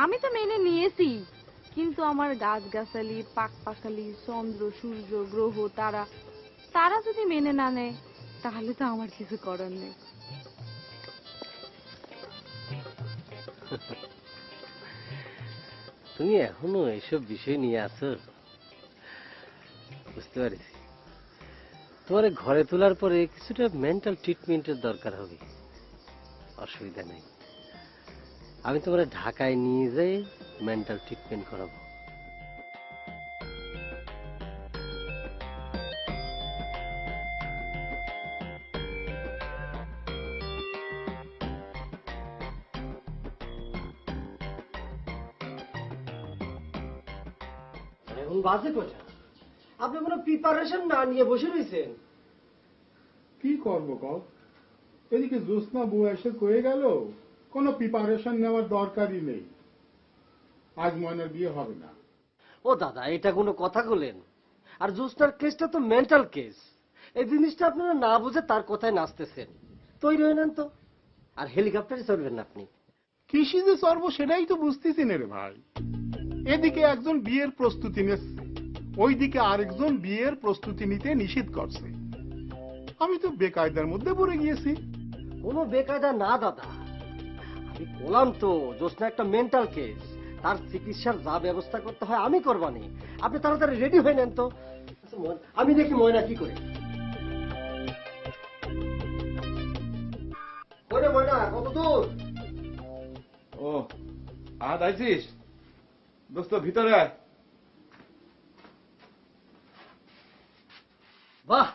আমি তো মেনে নিয়েছি, কিন্তু আমার গাছগাছালি, পাকপাখালি, চন্দ্র, সূর্য, গ্রহ, তারা তারা যদি মেনে না নেয় তাহলে তো আমার কিছু করার নেই। তুমি এখনো এইসব বিষয় নিয়ে আছো, বুঝতে পারছি। তোমার ঘরে তোলার পরে কিছুটা মেন্টাল ট্রিটমেন্টের দরকার হবে। অসুবিধা নেই, আমি তোমার ঢাকায় নিয়ে যাই মেন্টাল ট্রিটমেন্ট করাবো। আর এখন বাজে কথা, আপনি কোনো প্রিপারেশন না নিয়ে বসে রয়েছেন। কি করবো কও? এদিকে জ্যোৎস্না বউ এসে কয়ে গেল কোনো প্রিপারেশন নেওয়ার দরকারই নেই, আজ ময়নার বিয়ে হবে না। ও দাদা, এটা কোনো কথা বলেন? আর জ্যোৎস্নার কেসটা তো মেন্টাল কেস, এই জিনিসটা আপনারা না বুঝে তার কথায় নাচতেছেন। তৈরি হয়ে নেন তো, আর হেলিকপ্টারে চড়বেন না আপনি। কৃষি যে চর্ব সেটাই তো বুঝতেছি না রে ভাই। এদিকে একজন বিয়ের প্রস্তুতি নিচ্ছে, ওইদিকে আরেকজন বিয়ের প্রস্তুতি নিতে নিষেধ করছে। আমি তো বেকায়দার মধ্যে পড়ে গিয়েছি। কোনো বেকায়দা না দাদা, আমি বললাম তো জ্যোৎস্না একটা মেন্টাল কেস, তার চিকিৎসার যা ব্যবস্থা করতে হয় আমি করবানি। আপনি তাড়াতাড়ি রেডি হয়ে নেন তো। আচ্ছা, আমি দেখি ময়না কি করে। ময়না কত দূর? ও আজ আইছিস দোস্ত, ভিতরে আয়। বাহ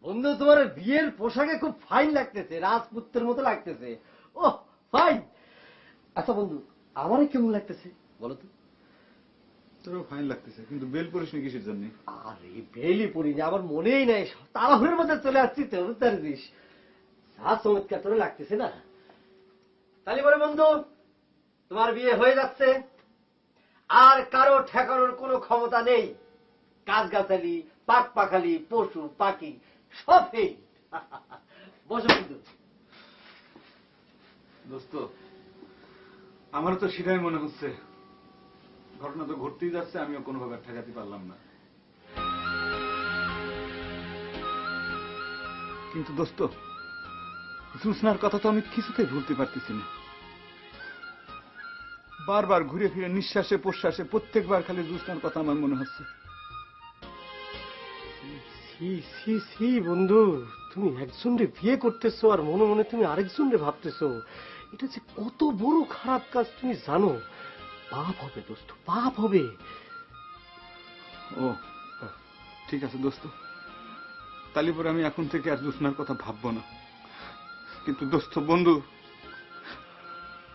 বন্ধু, তোমার বিয়ের পোশাকে খুব ফাইন লাগতেছে, রাজপুত্রের মতো লাগতেছে। ও ফাইন। আচ্ছা বন্ধু, আমারও কেমন লাগতেছে বলো তো? তোরও ফাইন লাগতেছে, কিন্তু বেল পরিস নি কিসের জন্য? আরে বেলি পড়িনি, আমার মনেই নাই, তাড়াহুড়োর মধ্যে চলে আসছি তো, বুঝতে পারছিস? যা চমৎকার তোরে লাগতেছে না। তাহলে বলে বন্ধু, তোমার বিয়ে হয়ে যাচ্ছে, আর কারো ঠেকানোর কোনো ক্ষমতা নেই। গাছগাছালি, পাক পাখালি, পশু পাখি সব এই। বসো বন্ধু। দোস্ত, আমারও তো সেটাই মনে হচ্ছে। ঘটনা তো ঘটতেই যাচ্ছে, আমিও কোনোভাবে ঠেকাতে পারলাম না। কিন্তু দোস্ত, জ্যোৎস্নার কথা তো আমি কিছুতেই ভুলতে পারতেছি না। বারবার ঘুরে ফিরে নিঃশ্বাসে প্রশ্বাসে প্রত্যেকবার খালি জ্যোৎস্নার কথা আমার মনে হচ্ছে। সি সি সি বন্ধু, তুমি একজনরে বিয়ে করতেছো আর মনে মনে তুমি আরেকজনরে ভাবতেছো, এটা যে কত বড় খারাপ কাজ তুমি জানো? পাপ হবে দোস্ত, পাপ হবে। ও ঠিক আছে দোস্ত, তাহলে পরে আমি এখন থেকে আর জ্যোৎস্নার কথা ভাববো না। কিন্তু দোস্ত বন্ধু,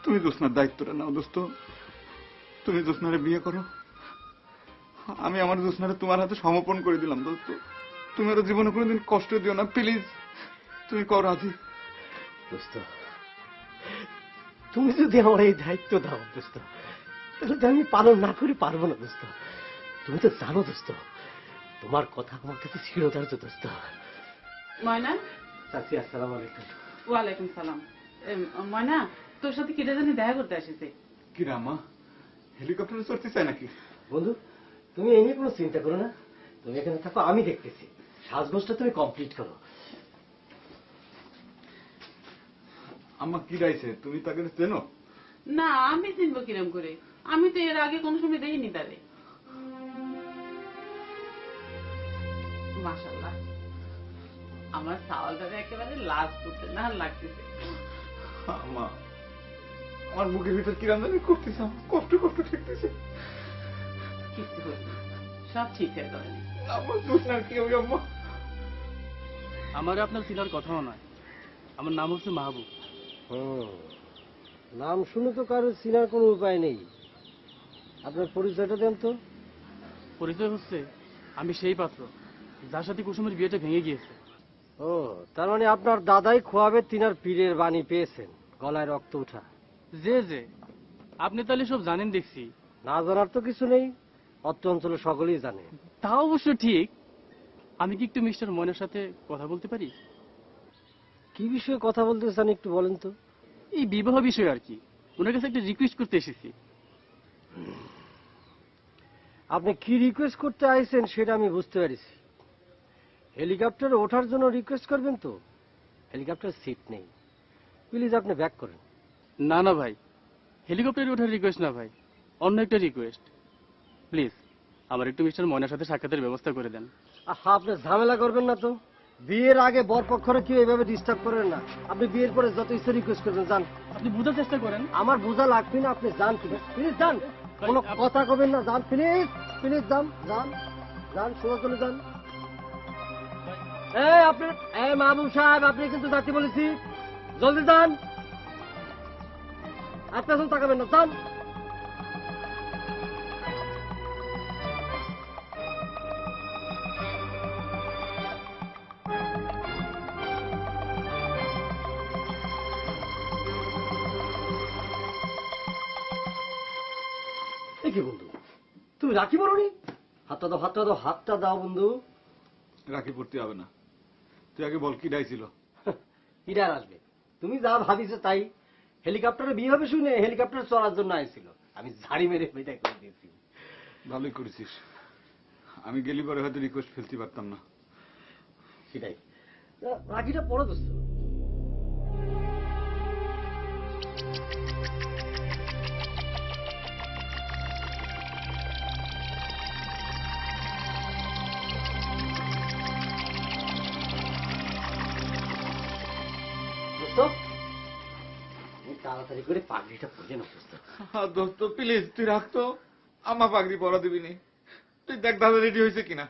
তুমি জ্যোৎস্নার দায়িত্বটা নাও দোস্ত। তুমি জ্যোৎস্নারে বিয়ে করো, আমি আমার জ্যোৎস্নারে তোমার হাতে সমর্পণ করে দিলাম দোস্ত। তুমি ওর জীবনে কোনোদিন কষ্ট দিও না, প্লিজ। তুমি কর রাজি? দোস্ত, তুমি যদি আমার এই দায়িত্ব দাও দোস্ত, তাহলে তো আমি পালন না করে পারবো না দোস্ত। তুমি তো জানো দোস্ত, তোমার কথা আমার কাছে চিরদার্য দোস্ত। ময়না, চাচি আসসালামু আলাইকুম। ওয়ালাইকুম সালাম। ময়না, তোর সাথে কিটা জানি দেখা করতে আসিছে। কি রামা, হেলিকপ্টারে চড়তে চায় নাকি? বন্ধু, তুমি এই নিয়ে কোনো চিন্তা করো না, তুমি এখানে থাকো, আমি দেখতেছি। সাজগোজটা তুমি কমপ্লিট করো। আম্মা কি রাইছে, তুমি তাকে চেনো? না, আমি চিনবো কিরম করে? আমি তো এর আগে কোনো সময় দেখিনি তারে। মাশাআল্লাহ, আমার সাওয়ালটারে একেবারে লাজ করতে না লাগতেছে। আম্মা, আমার বুকের ভিতর কিরাম জানি করতেছে, আমার কষ্ট কষ্ট ঠেকতেছে। কিছু হয়েছে, সব ঠিক হয়ে যাবে। আমার জ্যোৎস্নার কি হবে আম্মা? আমার আপনার চিনার কথাও নয়, আমার নাম হচ্ছে মাহবুব। নাম শুনে তো কারো চিনার কোনো উপায় নেই। আপনার পরিচয়টা দেন তো। পরিচয় হচ্ছে আমি সেই পাত্র যার সাথে কুসুমের বিয়েটা ভেঙে গিয়েছে। ও, তার মানে আপনার দাদাই খোয়াবে তিনার পীরের বাণী পেয়েছেন, গলায় রক্ত উঠা। যে যে আপনি তাহলে সব জানেন দেখছি। না জানার তো কিছু নেই, অত্র অঞ্চলে সকলেই জানে। তা অবশ্য ঠিক। আমি কি একটু মিস্টার ময়নার সাথে কথা বলতে পারি? কি বিষয়ে কথা বলতে চান একটু বলেন তো। এই বিবাহ বিষয়ে আর কি, ওনার কাছে একটা রিকোয়েস্ট করতে এসেছি। আপনি কি রিকোয়েস্ট করতে আইছেন সেটা আমি বুঝতে পারছি। হেলিকপ্টারে ওঠার জন্য রিকোয়েস্ট করবেন তো? হেলিকপ্টার সিট নেই, প্লিজ আপনি ব্যাক করেন। না না ভাই, হেলিকপ্টারে ওঠার রিকোয়েস্ট না ভাই, অন্য একটা রিকোয়েস্ট। প্লিজ আমার একটু মিস্টার ময়নার সাথে সাক্ষাতের ব্যবস্থা করে দেন। আপনি ঝামেলা করবেন না তো। বিয়ের আগে বরপক্ষরে কেউ এইভাবে ডিস্টার্ব করেন না। আপনি বিয়ের পরে যত ইচ্ছে রিকোয়েস্ট করবেন, যান। আপনি বোঝার চেষ্টা করেন। আমার বোঝা লাগবে না, আপনি যান প্লিজ, প্লিজ যান। কোনো কথা কবেন না, যান প্লিজ, প্লিজ যান, যান, যান, সোজা চলে যান। আপনি মাহবুব সাহেব, আপনি কিন্তু যাচ্ছি বলেছি, জলদি যান। আপনি এখন তাকাবেন না, যান। কি বন্ধু, তুমি রাখি বলনি? হাতটা দাও, হাতটা দাও, হাতটা দাও বন্ধু। রাখি পড়তে হবে না, তুই আগে বল কি ডাইছিল। কিরা আসবে? তুমি যা ভাবিছো তাই। হেলিকপ্টারে বিয়ে হবে শুনে হেলিকপ্টার চড়ার জন্য আইছিল, আমি ঝাড়ি মেরে বিদায় করে দিয়েছি। ভালোই করেছিস, আমি গেলি পরে হয়তো রিকোয়েস্ট ফেলতে পারতাম না। সেটাই, রাখিটা পড়ো দোস্ত। তাড়াতাড়ি করে পাগড়িটা পরে না দোস্ত। দোস্ত প্লিজ তুই রাখতো, আমার পাগড়ি পরা দিবি নি। তুই দেখ দাদা রেডি হয়েছে কিনা।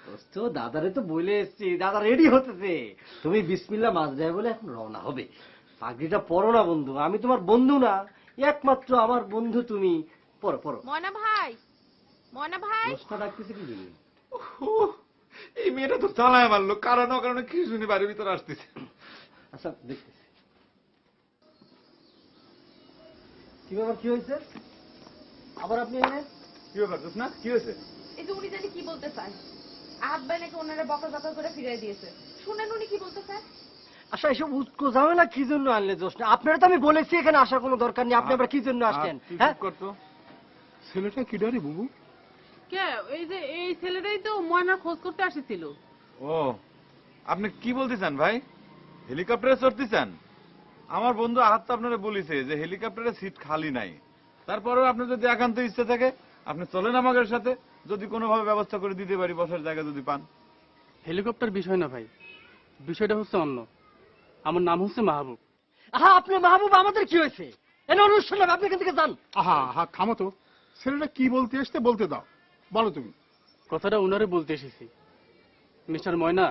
দোস্ত দাদারে তো বলে এসছি, দাদা রেডি হতেছে। তুমি বিসমিল্লাহ মাজদায় বলে এখন রওনা হবে। পাগড়িটা পরো না বন্ধু, আমি তোমার বন্ধু না, একমাত্র আমার বন্ধু তুমি। পরো পরো। ময়না ভাই, ময়না ভাই। দোস্ত ডাকতেছে কি দিবি? এই মেয়েটা তো চালায় মারলো, কারণ অকারণে কি শুনি বাড়ির ভিতরে আসতেছে। আচ্ছা দেখতেছি কি ব্যাপার, কি হয়েছে আবার আপনি এনে? কি ব্যাপার না, কি হয়েছে? এই যে উনি জানি কি বলতে চায়, আহাত ভাই নাকি ওনারা বকা করে ফিরিয়ে দিয়েছে। শুনেন উনি কি বলতে চায়? আচ্ছা এসব উৎকো ঝামেলা কি জন্য আনলে জোসনা? আপনারা তো আমি বলেছি এখানে আসার কোনো দরকার নেই, আপনি আবার কি জন্য আসছেন? হ্যাঁ করতো ছেলেটা কি ডারে বুবু? কে? এই যে এই ছেলেটাই তো ময়নার খোঁজ করতে আসছিল। ও, আপনি কি বলতে চান ভাই? হেলিকপ্টারে চড়তে চান? আমার বন্ধু আহাত তো আপনারা বলেছে যে হেলিকপ্টারে সিট খালি নাই। তারপরেও আপনার যদি একান্ত ইচ্ছা থাকে আপনি চলেন আমাদের সাথে, যদি কোনোভাবে ব্যবস্থা করে দিতে পারি বসার জায়গা যদি পান। হেলিকপ্টার বিষয় না ভাই, বিষয়টা হচ্ছে অন্য। আমার নাম হচ্ছে মাহবুব। হ্যাঁ আপনার মাহবুব, আমাদের কি হয়েছে? এনে অনুষ্ঠান আপনি এখান থেকে যান। আহা আহা থামো তো, ছেলেটা কি বলতে আসতে বলতে দাও, বলো তুমি। কথাটা ওনারে বলতে এসেছি। মিস্টার ময়না,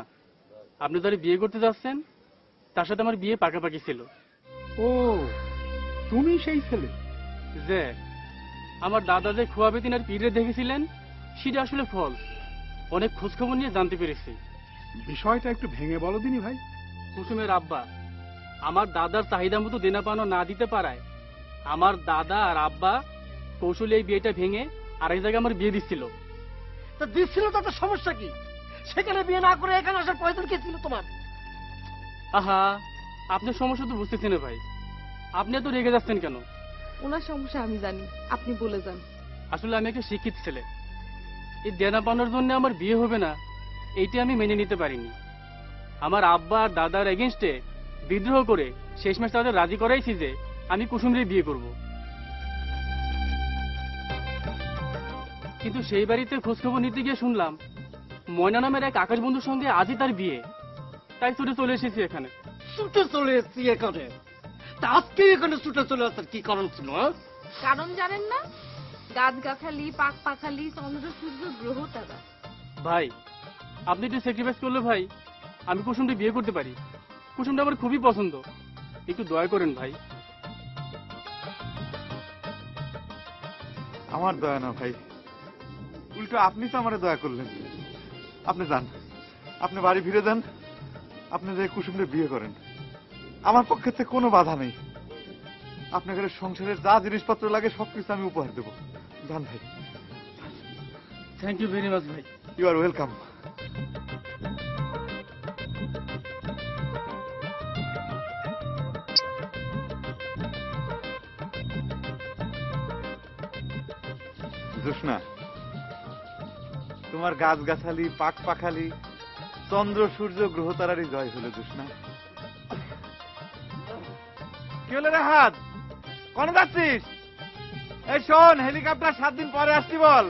আপনি যারা বিয়ে করতে যাচ্ছেন তার সাথে আমার বিয়ে পাকাপাকি ছিল। ও তুমি সেই ছেলে? যে আমার দাদা যে খোয়াবে তিনার পীরে দেখেছিলেন সেটা আসলে ফলস। অনেক খোঁজখবর নিয়ে জানতে পেরেছি। বিষয়টা একটু ভেঙে বলো দিনি ভাই। কুসুমের আব্বা আমার দাদার চাহিদা মতো দেনা পানো না দিতে পারায় আমার দাদা আর আব্বা কৌশলে এই বিয়েটা ভেঙে আরেক জায়গায় আমার বিয়ে দিচ্ছিল। তা দিচ্ছিল তাতে সমস্যা কি? সেখানে বিয়ে না করে এখানে আসার প্রয়োজন কি ছিল তোমার? আহা, আপনার সমস্যা তো বুঝতেছেন না ভাই, আপনি এত রেগে যাচ্ছেন কেন? ওনার সমস্যা আমি জানি, আপনি বলে যান। আসলে আমি একটা শিক্ষিত ছেলে, এই দেনা পানোর জন্য আমার বিয়ে হবে না এইটা আমি মেনে নিতে পারিনি। আমার আব্বা আর দাদার এগেনস্টে বিদ্রোহ করে শেষমেশ তাদের রাজি করাইছি যে আমি কুসুমরে বিয়ে করব। কিন্তু সেই বাড়িতে খোঁজখবর নিতে গিয়ে শুনলাম ময়না নামের এক আকাশ বন্ধুর সঙ্গে আজই তার বিয়ে। তাই ছুটে চলে এসেছি এখানে। ছুটে চলে এসেছি এখানে? তা আজকে এখানে ছুটে চলে আসার কি কারণ ছিল? কারণ জানেন না? গাছগাছালি, পাক পাখালি, চন্দ্র সূর্য গ্রহ তারা। ভাই আপনি একটু স্যাক্রিফাইস করলে ভাই আমি কুসুমকে বিয়ে করতে পারি। কুসুমটা আমার খুবই পছন্দ, একটু দয়া করেন ভাই। আমার দয়া না ভাই, উল্টো আপনি তো আমারে দয়া করলেন। আপনি যান, আপনি বাড়ি ফিরে যান, আপনি যে কুসুমকে বিয়ে করেন, আমার পক্ষে থেকে কোনো বাধা নেই। আপনাদের সংসারের যা জিনিসপত্র লাগে সবকিছু আমি উপহার দেবো। যান ভাই। থ্যাংক ইউ ভেরি মাচ ভাই। You are welcome. জোসনা, তোমার গাছগাছালি, পাক পাখালি, চন্দ্র সূর্য গ্রহ তারারই জয় হলো জোসনা। কি হলো রে হাত, কোন যাচ্ছিস? এই শোন, হেলিকপ্টার 7 দিন পরে আসছি বল।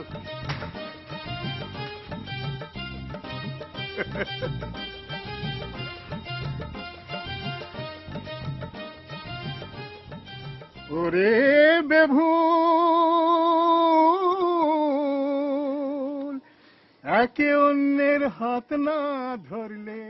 ওরে বেভুল, একে অন্যের হাত না ধরলে